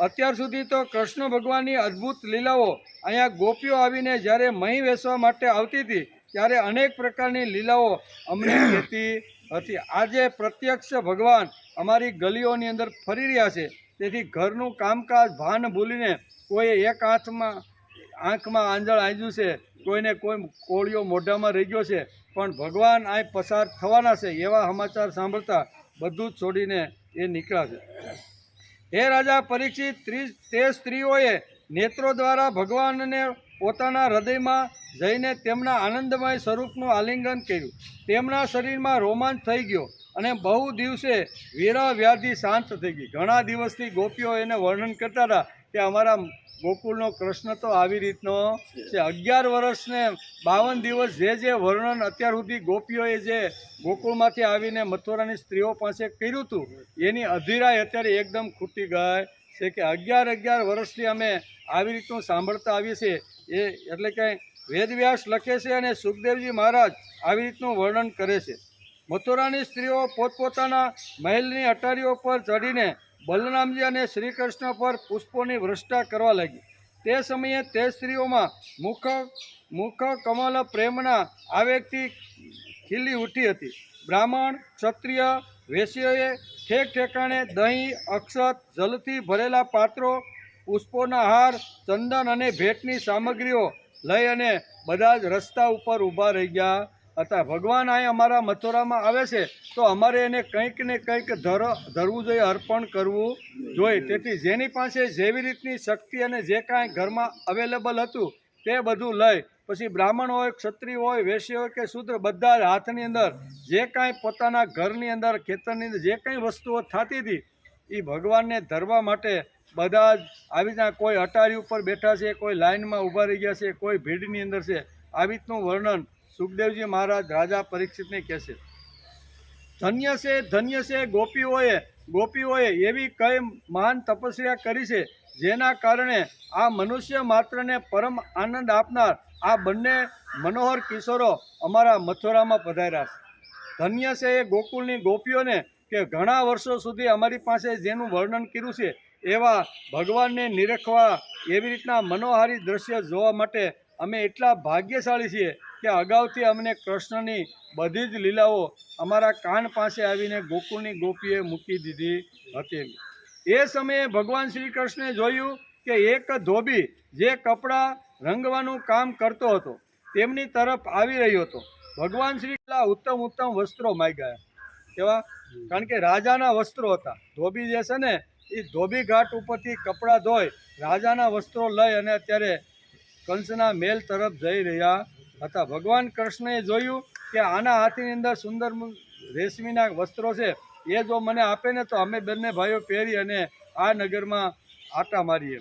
અત્યાર સુધી તો કૃષ્ણ ભગવાનની અદ્ભુત લીલાઓ અહીંયા ગોપીઓ આવીને જ્યારે મહી વેચવા માટે આવતી હતી ત્યારે અનેક પ્રકારની લીલાઓ અમને કહેતી હતી. આજે પ્રત્યક્ષ ભગવાન અમારી ગલીઓની અંદર ફરી રહ્યા છે. તેથી ઘરનું કામકાજ ભાન ભૂલીને કોઈએ એક આંખમાં આંજળ આંજ્યું છે, કોઈને કોઈ કોળિયો મોઢામાં રહી ગયો છે, પણ ભગવાન અહીં પસાર થવાના છે એવા સમાચાર સાંભળતા બધું જ છોડીને એ નીકળ્યા છે. હે રાજા પરીક્ષિત, તે સ્ત્રીઓએ નેત્રો દ્વારા ભગવાનને પોતાના હૃદયમાં જઈને તેમના આનંદમય સ્વરૂપનું આલિંગન કર્યું. તેમના શરીરમાં રોમાંચ થઈ ગયો અને બહુ દિવસે વિરહ વ્યાધિ શાંત થઈ ગઈ. ઘણા દિવસથી ગોપીઓ એને વર્ણન કરતા હતા કે અમારા ગોકુળનો કૃષ્ણ તો આવી રીતનો છે. 11 વર્ષને 52 દિવસ જે વર્ણન અત્યાર સુધી ગોપીઓએ જે ગોકુળમાંથી આવીને મથુરાની સ્ત્રીઓ પાસે કર્યું હતું એની અધીરાઈ અત્યારે એકદમ ખૂટી ગઈ છે કે 11 વર્ષથી અમે આવી રીતનું સાંભળતા આવીએ છીએ. એ એટલે કે વેદવ્યાસ લખે છે અને સુખદેવજી મહારાજ આવી રીતનું વર્ણન કરે છે. મથુરાની સ્ત્રીઓ પોતપોતાના મહેલની અટારીઓ પર ચડીને બલરામજી અને શ્રી કૃષ્ણ પર પુષ્પોની વૃષ્ટા કરવા લાગી. તે સમયે તે સ્ત્રીઓમાં મુખ કમલ પ્રેમના આવેગથી ખીલી ઉઠી હતી. બ્રાહ્મણ, ક્ષત્રિય, વૈશ્યોએ ઠેક ઠેકાણે દહીં, અક્ષત, જલથી ભરેલા પાત્રો, પુષ્પોના હાર, ચંદન અને ભેટની સામગ્રીઓ લઈ અને બધા જ રસ્તા ઉપર ઊભા રહી ગયા હતા. ભગવાન અહીં અમારા મથુરામાં આવે છે તો અમારે એને કંઈક ને કંઈક ધરવું જોઈએ, અર્પણ કરવું જોઈએ. તેથી જેની પાસે જેવી રીતની શક્તિ અને જે કાંઈ ઘરમાં અવેલેબલ હતું તે બધું લઈ પછી બ્રાહ્મણ હોય, ક્ષત્રિય હોય, વૈશ્ય હોય કે શૂદ્ર બધા જ હાથની અંદર જે કાંઈ પોતાના ઘરની અંદર ખેતરની અંદર જે કંઈ વસ્તુઓ થતી હતી એ ભગવાનને ધરવા માટે બધા જ આવી રીતના કોઈ અટારી ઉપર બેઠા છે, કોઈ લાઇનમાં ઊભા રહી ગયા છે, કોઈ ભીડની અંદર છે. આવી રીતનું વર્ણન સુખદેવજી મહારાજ રાજા પરીક્ષિતને કહે છે. ધન્ય છે ગોપીઓએ એવી કઈ મહાન તપસ્યા કરી છે જેના કારણે આ મનુષ્ય માત્રને પરમ આનંદ આપનાર આ બંને મનોહર કિશોરો અમારા મથુરામાં પધાર્યા છે. ધન્ય છે એ ગોકુળની ગોપીઓને કે ઘણા વર્ષો સુધી અમારી પાસે જેનું વર્ણન કર્યું છે એવા ભગવાનને નિરખવા એવી રીતના મનોહારી દ્રશ્ય જોવા માટે અમે એટલા ભાગ્યશાળી છીએ કે અગાઉથી અમને કૃષ્ણની બધી જ લીલાઓ અમારા કાન પાસે આવીને ગોકુળની ગોપીએ મૂકી દીધી હતી. એ સમયે ભગવાન શ્રી કૃષ્ણે જોયું કે એક ધોબી જે કપડાં રંગવાનું કામ કરતો હતો તેમની તરફ આવી રહ્યો હતો. ભગવાન શ્રી ઉત્તમ ઉત્તમ વસ્ત્રો માંગ્યા. કેવા? કારણ કે રાજાના વસ્ત્રો હતા. ધોબી જે છે ને એ ધોબી ઘાટ ઉપરથી કપડાં ધોઈ રાજાના વસ્ત્રો લઈ અને અત્યારે કંસના મહેલ તરફ જઈ રહ્યા હતા. ભગવાન કૃષ્ણએ જોયું કે આના હાથની અંદર સુંદર રેશમીના વસ્ત્રો છે, એ જો મને આપે ને તો અમે બંને ભાઈઓ પહેરી અને આ નગરમાં આટા મારીએ.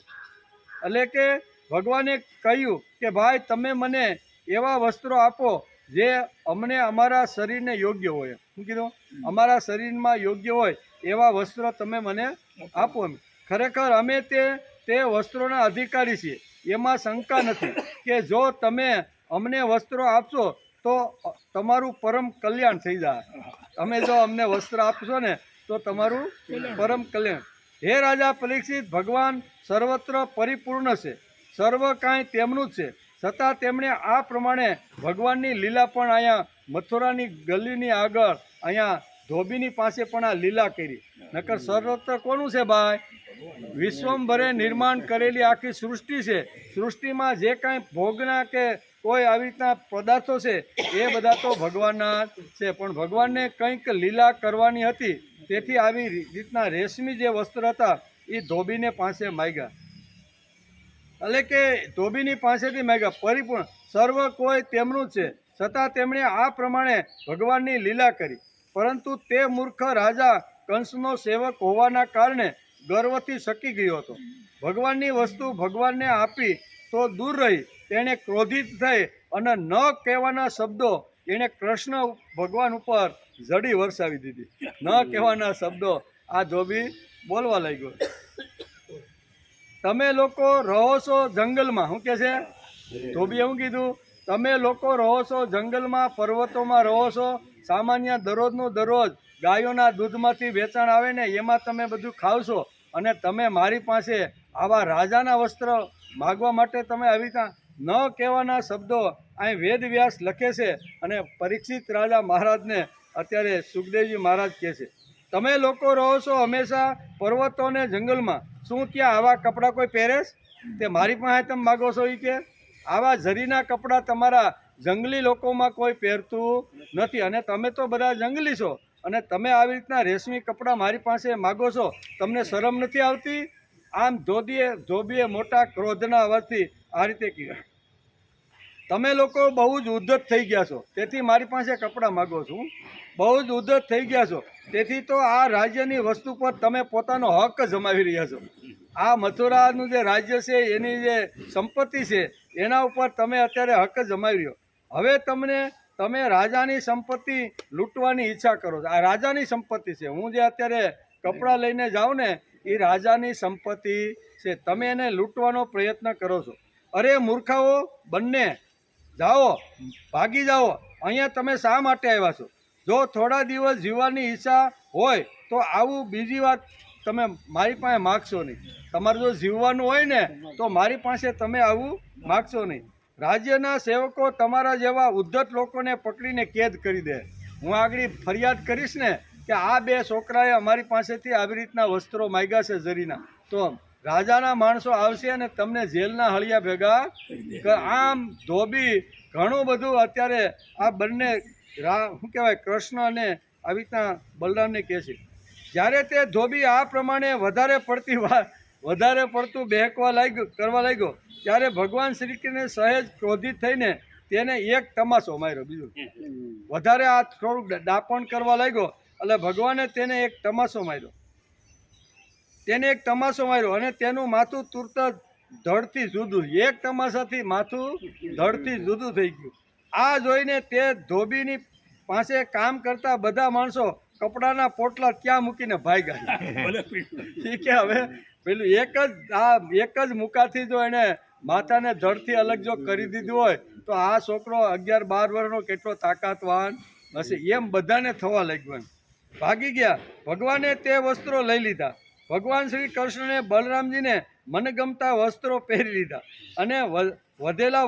એટલે કે ભગવાને કહ્યું કે ભાઈ તમે મને એવા વસ્ત્રો આપો જે અમને અમારા શરીરને યોગ્ય હોય. શું કીધું? અમારા શરીરમાં યોગ્ય હોય એવા વસ્ત્રો તમે મને આપો. ખરેખર અમે તે વસ્ત્રોના અધિકારી છીએ, એમાં શંકા નથી કે જો તમે અમને વસ્ત્રો આપશો તો તમારું પરમ કલ્યાણ થઈ જાય. તમે જો અમને વસ્ત્ર આપશો ને તો તમારું પરમ કલ્યાણ. હે રાજા પરીક્ષિત, ભગવાન સર્વત્ર પરિપૂર્ણ છે, સર્વ કાંઈ તેમનું જ છે. છતાં તેમણે આ પ્રમાણે ભગવાનની લીલા પણ અહીંયા મથુરાની ગલીની આગળ અહીંયા ધોબીની પાસે પણ આ લીલા કરી. નકર સર્વત્ર કોનું છે ભાઈ? વિશ્વંભરે નિર્માણ કરેલી આખી સૃષ્ટિ છે. સૃષ્ટિમાં જે કાંઈ ભોગના કે કોઈ આવી રીતના પદાર્થો છે એ બધા તો ભગવાનના છે, પણ ભગવાનને કંઈક લીલા કરવાની હતી, તેથી આવી રીતના રેશમી જે વસ્ત્ર હતા એ ધોબીને પાસે માંગ્યા. એટલે કે ધોબીની પાસેથી માંગ્યા. પરિપૂર્ણ સર્વ કોઈ તેમનું જ છે, છતાં તેમણે આ પ્રમાણે ભગવાનની લીલા કરી. પરંતુ તે મૂર્ખ રાજા કંસનો સેવક હોવાના કારણે ગર્વથી શકી ગયો હતો. ભગવાનની વસ્તુ ભગવાનને આપી તો દૂર રહી તેણે ક્રોધિત થઈ અને ન કહેવાના શબ્દો એણે કૃષ્ણ ભગવાન ઉપર જડી વરસાવી દીધી. ન કહેવાના શબ્દો આ ધોબી બોલવા લાગ્યો. તમે લોકો રહો છો જંગલમાં. શું કહે છે ધોબીએ? શું કીધું? તમે લોકો રહો છો જંગલમાં, પર્વતોમાં રહો છો. સામાન્ય દરરોજનું દરરોજ ગાયોના દૂધમાંથી વેચાણ આવે ને એમાં તમે બધું ખાવ છો, અને તમે મારી પાસે આવા રાજાના વસ્ત્ર માગવા માટે તમે આવી રીતના ન કહેવાના શબ્દો અહીં વેદવ્યાસ લખે છે. અને પરીક્ષિત રાજા મહારાજને અત્યારે સુખદેવજી મહારાજ કહે છે, તમે લોકો રહો છો હંમેશા પર્વતો અને જંગલમાં, શું ત્યાં આવા કપડાં કોઈ પહેરેશ? તે મારી પાસે તમે માગો છો એ કે આવા ઝરીના કપડાં તમારા જંગલી લોકોમાં કોઈ પહેરતું નથી, અને તમે તો બધા જંગલી છો અને તમે આવી રીતના રેશમી કપડાં મારી પાસે માગો છો, તમને શરમ નથી આવતી? આમ ધોબીએ મોટા ક્રોધના અવાજથી આ રીતે કહ્યું, તમે લોકો બહુ જ ઉદ્ધત થઈ ગયા છો, તેથી મારી પાસે કપડાં માગો છું. બહુ જ ઉદ્ધત થઈ ગયા છો, તેથી તો આ રાજ્યની વસ્તુ પર તમે પોતાનો હક જમાવી રહ્યા છો. આ મથુરાનું જે રાજ્ય છે એની જે સંપત્તિ છે એના ઉપર તમે અત્યારે હક જમાવી રહ્યો. હવે તમે રાજાની સંપત્તિ લૂંટવાની ઈચ્છા કરો છો. આ રાજાની સંપત્તિ છે. હું જે અત્યારે કપડાં લઈને જાઉં ને એ રાજાની સંપત્તિ છે. તમે એને લૂંટવાનો પ્રયત્ન કરો છો. અરે મૂર્ખાઓ બંને, જાઓ, ભાગી જાઓ. અહીંયા તમે શા માટે આવ્યા છો? જો થોડા દિવસ જીવવાની ઈચ્છા હોય તો આવું બીજી વાર તમે મારી પાસે માગશો નહીં. તમારે જો જીવવાનું હોય ને તો મારી પાસે તમે આવું માગશો નહીં. રાજ્યના સેવકો તમારા જેવા ઉદ્ધત લોકોને પકડીને કેદ કરી દે. હું આગળ ફરિયાદ કરીશ ને કે આ બે છોકરાએ અમારી પાસેથી આવી રીતના વસ્ત્રો માગ્યા છે ઝરીના, તો રાજાના માણસો આવશે અને તમને જેલના હળિયા ભેગા. આમ ધોબી ઘણું બધું અત્યારે આ બંને શું કહેવાય કૃષ્ણ અને આવી રીતના બલરામને કહે છે. જ્યારે તે ધોબી આ પ્રમાણે વધારે પડતું કરવા લાગ્યો ત્યારે ભગવાન શ્રી કૃષ્ણે સહેજ ક્રોધિત થઈને તેને એક તમાશો માર્યો. બીજું વધારે આ થોડુંક ડાપણ કરવા લાગ્યો એટલે ભગવાને તેને એક તમાશો માર્યો. અને તેનું માથું તુરત ધડથી જુદું, એક તમાશાથી માથું ધડથી જુદું થઈ ગયું. આ જોઈને તે ધોબીની પાસે કામ કરતા બધા માણસો કપડાના પોટલા ત્યાં મૂકીને ભાગ્યા. ઠીક છે. હવે પેલું એક જ મુકાથી જો એને માથાને ધડથી અલગ જો કરી દીધું હોય તો આ છોકરો 11-12 વર્ષનો કેટલો તાકાતવાન હશે, એમ બધાને થવા લાગ્યું. ભાગી ગયા. ભગવાને તે વસ્ત્રો લઈ લીધા ભગવાન શ્રી કૃષ્ણને બલરામજીને મનગમતા વસ્ત્રો પહેરી લીધા અને વધેલા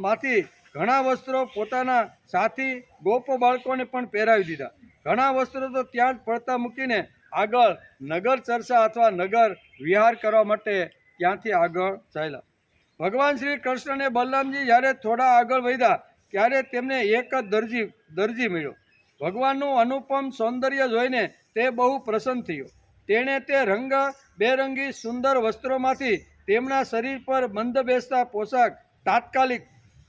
માંથી ઘણા વસ્ત્રો પોતાના સાથી ગોપ બાળકોને પણ પહેરાવી દીધા. ઘણા વસ્ત્રો તો ત્યાં જ પડતા મૂકીને આગળ નગર ચર્ચા અથવા નગર વિહાર કરવા માટે ત્યાંથી આગળ ચાલ્યા. ભગવાન શ્રી કૃષ્ણ અને બલરામજી જ્યારે થોડા આગળ વધ્યા ત્યારે તેમને એક જ દરજી મળ્યો. ભગવાનનું અનુપમ સૌંદર્ય જોઈને તે બહુ પ્રસન્ન થયો. તેણે તે બેરંગી સુંદર વસ્ત્રોમાંથી તેમના શરીર પર બંધ બેસતા પોશાક તાત્કાલિક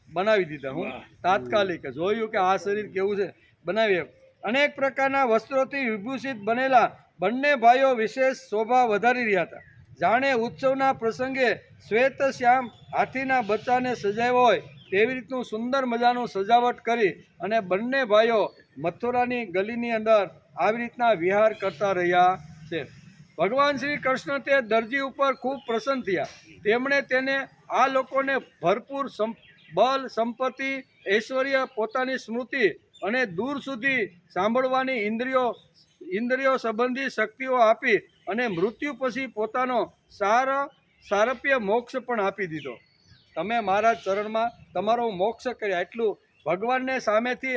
બનાવી દીધા. હું તાત્કાલિક જોયું કે આ શરીર કેવું છે, બનાવી. અનેક પ્રકારના વસ્ત્રોથી વિભૂષિત બનેલા બંને ભાઈઓ વિશેષ શોભા વધારી રહ્યા હતા. જાણે ઉત્સવના પ્રસંગે શ્વેત શ્યામ હાથીના બચ્ચાને સજાવ્યો હોય તેવી રીતનું સુંદર મજાનું સજાવટ કરી અને બંને ભાઈઓ મથુરાની ગલીની અંદર આવી રીતના વિહાર કરતા રહ્યા છે. ભગવાન શ્રી કૃષ્ણ તે દરજી ઉપર ખૂબ પ્રસન્ન થયા. તેમણે તેને આ લોકોને ભરપૂર બલ, સંપત્તિ, ઐશ્વર્ય, પોતાની સ્મૃતિ અને દૂર સુધી સાંભળવાની ઇન્દ્રિયો સંબંધી શક્તિઓ આપી અને મૃત્યુ પછી પોતાનો સારપ્ય મોક્ષ પણ આપી દીધો. તમે મારા ચરણમાં તમારો મોક્ષ કર્યા. એટલું ભગવાનને સામેથી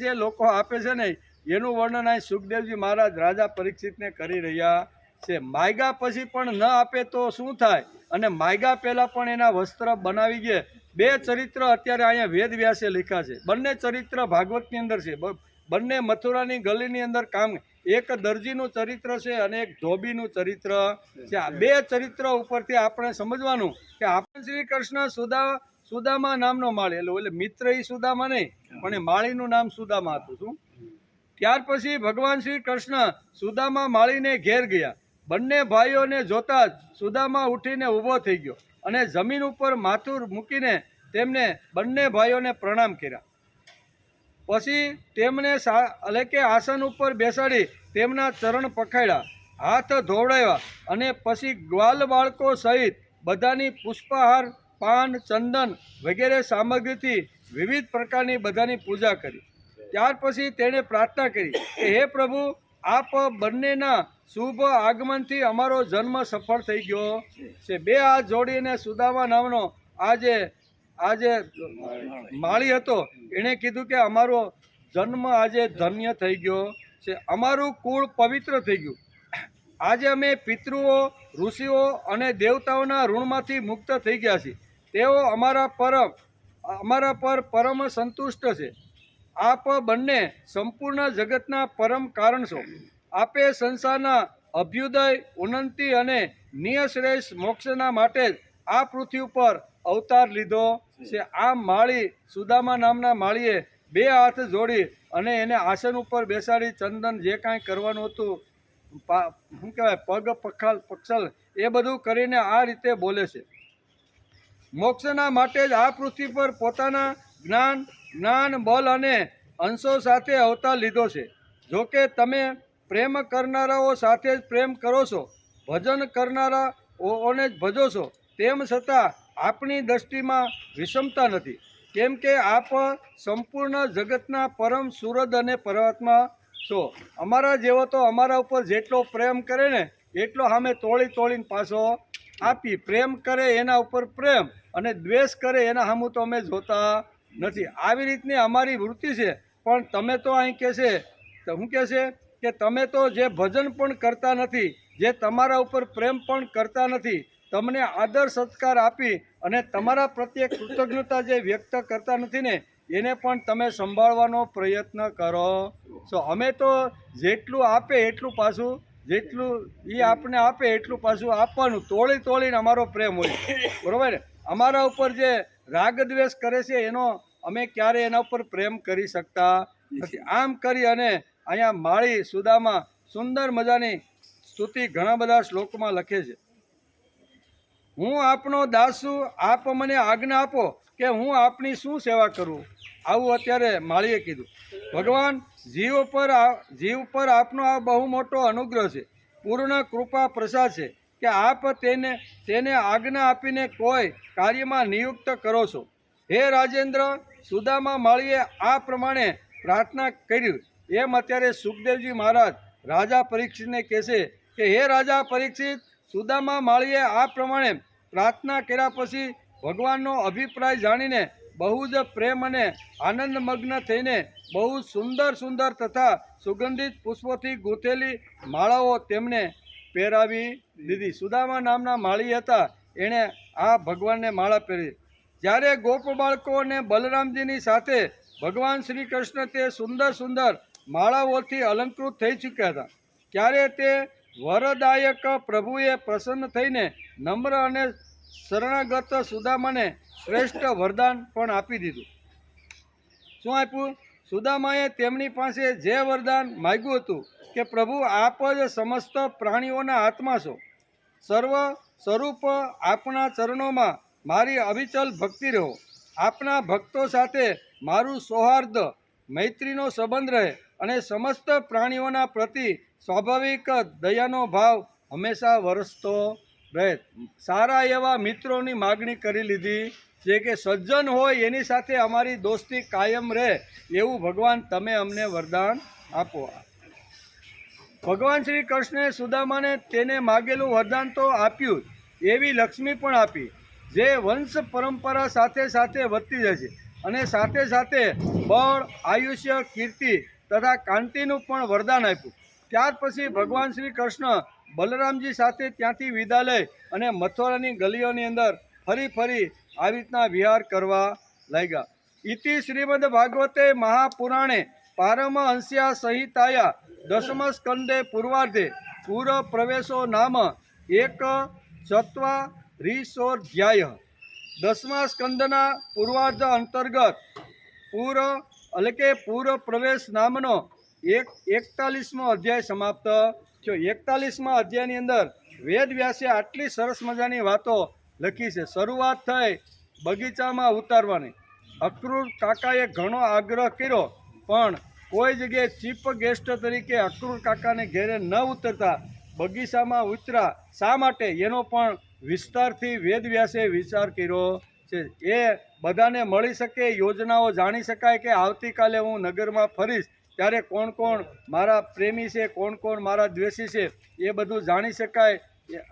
જે લોકો આપે છે ને એનું વર્ણન અહીં સુખદેવજી મહારાજ રાજા પરીક્ષિતને કરી રહ્યા છે. માયગા પછી પણ ન આપે તો શું થાય, અને માયગા પહેલાં પણ એના વસ્ત્ર બનાવી ગયા. બે ચરિત્ર અત્યારે અહીંયા વેદ વ્યાસે લખ્યા છે. બંને ચરિત્ર ભાગવતની અંદર છે. બંને મથુરાની ગલીની અંદર કામ. એક દરજીનું ચરિત્ર છે અને એક ધોબીનું ચરિત્ર છે. આ બે ચરિત્ર ઉપરથી આપણે સમજવાનું કે આપણે શ્રી કૃષ્ણ સુદામા નામનો માળી, એટલે મિત્ર એ સુદામા નહીં, પણ એ માળીનું નામ સુદામા હતું. શું ત્યાર પછી ભગવાન શ્રી કૃષ્ણ સુદામા માળીને ઘેર ગયા. બંને ભાઈઓને જોતા જ સુદામા ઉઠીને ઊભો થઈ ગયો અને જમીન ઉપર માથું મૂકીને તેમને બંને ભાઈઓને પ્રણામ કર્યા. પછી તેમને એટલે કે આસન ઉપર બેસાડી તેમના ચરણ પકડ્યા, હાથ ધોવડાવ્યા અને પછી ગ્વાલ બાળકો સહિત બધાની પુષ્પહાર, પાન, ચંદન વગેરે સામગ્રીથી વિવિધ પ્રકારની બધાની પૂજા કરી. ત્યાર પછી તેણે પ્રાર્થના કરી કે હે પ્રભુ, આપ બંનેના શુભ આગમનથી અમારો જન્મ સફળ થઈ ગયો છે. બે હાથ જોડીને સુદામા નામનો આજે માળી હતો એણે કીધું કે અમારો જન્મ આજે ધન્ય થઈ ગયો છે. અમારું કુળ પવિત્ર થઈ ગયું. આજે અમે પિતૃઓ, ઋષિઓ અને દેવતાઓના ઋણમાંથી મુક્ત થઈ ગયા છીએ. તેઓ અમારા પર પરમ સંતુષ્ટ છે. આપ બંને સંપૂર્ણ જગતના પરમ કારણ છો. આપે સંસારના અભ્યુદય, ઉન્નતિ અને નિયશ્રેષ્ઠ મોક્ષના માટે આ પૃથ્વી ઉપર અવતાર લીધો છે. આ માળી, સુદામા નામના માળીએ બે હાથ જોડી અને એને આસન ઉપર બેસાડી ચંદન જે કાંઈ કરવાનું હતું, શું કહેવાય, પગ પક્ષલ એ બધું કરીને આ રીતે બોલે છે. મોક્ષના માટે જ આ પૃથ્વી પર પોતાના જ્ઞાન, બલ અને અંશો સાથે અવતાર લીધો છે. જોકે તમે પ્રેમ કરનારાઓ સાથે જ પ્રેમ કરો છો, ભજન કરનારાઓને જ ભજો છો, તેમ છતાં આપણી દ્રષ્ટિમાં વિષમતા નથી. કેમ કે આપ સંપૂર્ણ જગતના પરમ સુરદ અને પરમાત્મા છો. અમારા જેવો તો અમારા ઉપર જેટલો પ્રેમ કરે ને એટલો સામે તોડીને પાછો આપી. પ્રેમ કરે એના ઉપર પ્રેમ અને દ્વેષ કરે એના સામું તો અમે જોતા નથી. આવી રીતની અમારી વૃત્તિ છે. પણ તમે તો અહીં કહેશે, શું કહેશે કે તમે તો જે ભજન પણ કરતા નથી, જે તમારા ઉપર પ્રેમ પણ કરતા નથી, તમને આદર સત્કાર આપી અને તમારા પ્રત્યે કૃતજ્ઞતા જે વ્યક્ત કરતા નથી ને એને પણ તમે સંભાળવાનો પ્રયત્ન કરો છો. અમે તો જેટલું આપે એટલું પાછું, જેટલું એ આપણે આપે એટલું પાછું આપવાનું. તોડીને અમારો પ્રેમ હોય, બરાબર ને. અમારા ઉપર જે રાગ દ્વેષ કરે છે એનો અમે ક્યારેય એના ઉપર પ્રેમ કરી શકતા નથી. આમ કરી અને અહીંયા માળી સુદામા સુંદર મજાની સ્તુતિ ઘણા બધા શ્લોકમાં લખે છે. હું આપનો દાસ છું, આપ મને આજ્ઞા આપો કે હું આપની શું સેવા કરું. આવું અત્યારે માળીએ કીધું. ભગવાન જીવ પર આપનો આ બહુ મોટો અનુગ્રહ છે, પૂર્ણ કૃપા પ્રસાદ છે કે આપ તેને આજ્ઞા આપીને કોઈ કાર્યમાં નિયુક્ત કરો છો. હે રાજેન્દ્ર, સુદામા માળીએ આ પ્રમાણે પ્રાર્થના કરી. એમ અત્યારે સુખદેવજી મહારાજ રાજા પરીક્ષિતને કહેશે કે હે રાજા પરીક્ષિત, સુદામા માળીએ આ પ્રમાણે પ્રાર્થના કર્યા પછી ભગવાનનો અભિપ્રાય જાણીને બહુ જ પ્રેમ અને આનંદમગ્ન થઈને બહુ સુંદર સુંદર તથા સુગંધિત પુષ્પોથી ગૂંથેલી માળાઓ તેમને પહેરાવી દીધી. સુદામા નામના માળી હતા, એણે આ ભગવાનને માળા પહેરી. જ્યારે ગોપ બાળકો અને બલરામજીની સાથે ભગવાન શ્રી કૃષ્ણ તે સુંદર સુંદર માળાઓથી અલંકૃત થઈ ચૂક્યા હતા, ત્યારે તે વરદાયક પ્રભુએ પ્રસન્ન થઈને નમ્ર અને શરણાગત સુદામાને શ્રેષ્ઠ વરદાન પણ આપી દીધું. શું આપ્યું? સુદામાએ તેમની પાસે જે વરદાન માગ્યું હતું કે પ્રભુ આપ જ સમસ્ત પ્રાણીઓના આત્મા છો, સર્વ સ્વરૂપ આપના ચરણોમાં મારી અવિચલ ભક્તિ રહો, આપના ભક્તો સાથે મારું સૌહાર્દ મૈત્રીનો સંબંધ રહે અને સમસ્ત પ્રાણીઓના પ્રતિ સ્વાભાવિક દયાનો ભાવ હંમેશા વરસતો રહે. સારા એવા મિત્રોની માગણી કરી લીધી, જે કે સજ્જન હોય એની સાથે અમારી દોસ્તી કાયમ રહે એવું ભગવાન તમે અમને વરદાન આપો. ભગવાન શ્રી કૃષ્ણે સુદામાને તેને માગેલું વરદાન તો આપ્યું, એવી લક્ષ્મી પણ આપી, જે વંશ પરંપરા સાથે સાથે વધતી જાય છે અને સાથે સાથે બળ, આયુષ્ય, કીર્તિ તથા કાંતિનું પણ વરદાન આપ્યું. ત્યાર પછી ભગવાન શ્રી કૃષ્ણ બલરામજી સાથે ત્યાંથી વિદા લઈ અને મથુરાની ગલીઓની અંદર ફરી ફરી આવી રીતના વિહાર કરવા લાગ્યા. ઇતિ શ્રીમદ ભાગવતે મહાપુરાણે પારમહંસ્યા સંહિતાયા દશમ સ્કંદે પૂર્વાર્ધે પૂર પ્રવેશો નામ એક ચત્વારીસોધ્યાય. 10મા સ્કંદના પૂર્વાર્ધ અંતર્ગત પૂર એટલે કે પૂર પ્રવેશ નામનો 41મો અધ્યાય સમાપ્ત થયો. 41મા અધ્યાયની અંદર વેદ વ્યાસે આટલી સરસ મજાની વાતો લખી છે. શરૂઆત થઈ બગીચામાં ઉતારવાની. અક્રૂર કાકાએ ઘણો આગ્રહ કર્યો, પણ કોઈ જગ્યાએ ચીફ ગેસ્ટ તરીકે અક્રૂર કાકાને ઘેરે ન ઉતરતા બગીચામાં ઉતરા. શા માટે? એનો પણ વિસ્તારથી વેદ વ્યાસે વિચાર કર્યો છે. એ બધાને મળી શકે, યોજનાઓ જાણી શકાય કે આવતીકાલે હું નગરમાં ફરીશ ત્યારે કોણ કોણ મારા પ્રેમી છે, કોણ કોણ મારા દ્વેષી છે, એ બધું જાણી શકાય.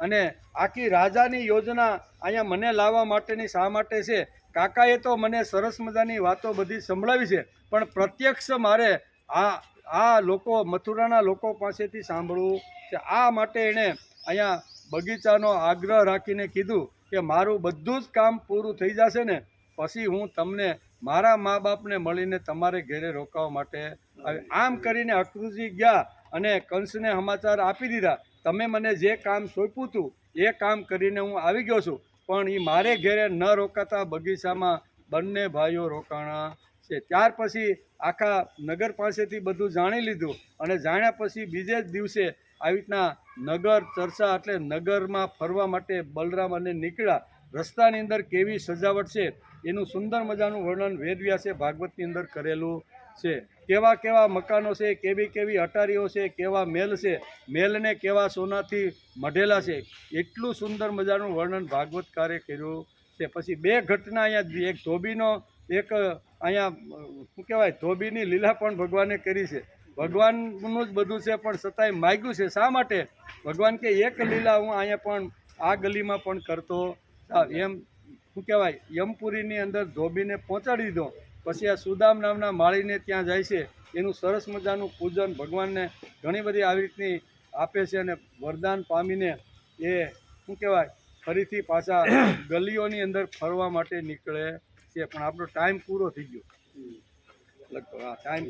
અને આખી રાજાની યોજના અહીંયા મને લાવવા માટેની શા માટે છે? કાકાએ તો મને સરસ મજાની વાતો બધી સંભળાવી છે, પણ પ્રત્યક્ષ મારે આ લોકો મથુરાના લોકો પાસેથી સાંભળવું છે. આ માટે એણે અહીંયા બગીચાનો આગ્રહ રાખીને કીધું કે મારું બધું જ કામ પૂરું થઈ જશે ને પછી હું તમને મારા મા બાપને મળીને તમારે ઘરે રોકાવા માટે આવે. આમ કરીને અક્રૂરજી ગયા અને કંસને સમાચાર આપી દીધા, તમે મને જે કામ સોંપ્યું હતું એ કામ કરીને હું આવી ગયો છું, પણ એ મારે ઘરે ન રોકાતા બગીચામાં બંને ભાઈઓ રોકાણા છે. ત્યાર પછી આખા નગર પાસેથી બધું જાણી લીધું અને જાણ્યા પછી બીજે જ દિવસે આવી રીતના નગર ચર્ચા એટલે નગરમાં ફરવા માટે બલરામ અને નીકળ્યા. રસ્તાની અંદર કેવી સજાવટ છે એનું સુંદર મજાનું વર્ણન વેદવ્યાસે ભાગવતની અંદર કરેલું છે. કેવા કેવા મકાનો છે, કેવી કેવી અટારીઓ છે, કેવા મહેલ છે, મહેલને કેવા સોનાથી મઢેલા છે, એટલું સુંદર મજાનું વર્ણન ભાગવતકારે કર્યું છે. પછી બે ઘટના અહીંયા, એક ધોબીનો, એક અહીંયા શું કહેવાય ધોબીની લીલા પણ ભગવાને કરી છે. ભગવાનનું જ બધું છે પણ છતાંય માગ્યું છે. શા માટે? ભગવાન કે એક લીલા હું અહીંયા પણ આ ગલીમાં પણ કરતો એમ શું કહેવાય યમપુરીની અંદર ધોબીને પહોંચાડી દીધો. પછી આ સુદામ નામના માળીને ત્યાં જાય છે, એનું સરસ મજાનું પૂજન ભગવાનને ઘણી બધી આવી રીતની આપે છે અને વરદાન પામીને એ શું કહેવાય ફરીથી પાછા ગલીઓની અંદર ફરવા માટે નીકળે છે. પણ આપણો ટાઈમ પૂરો થઈ ગયો, લગભગ ટાઈમ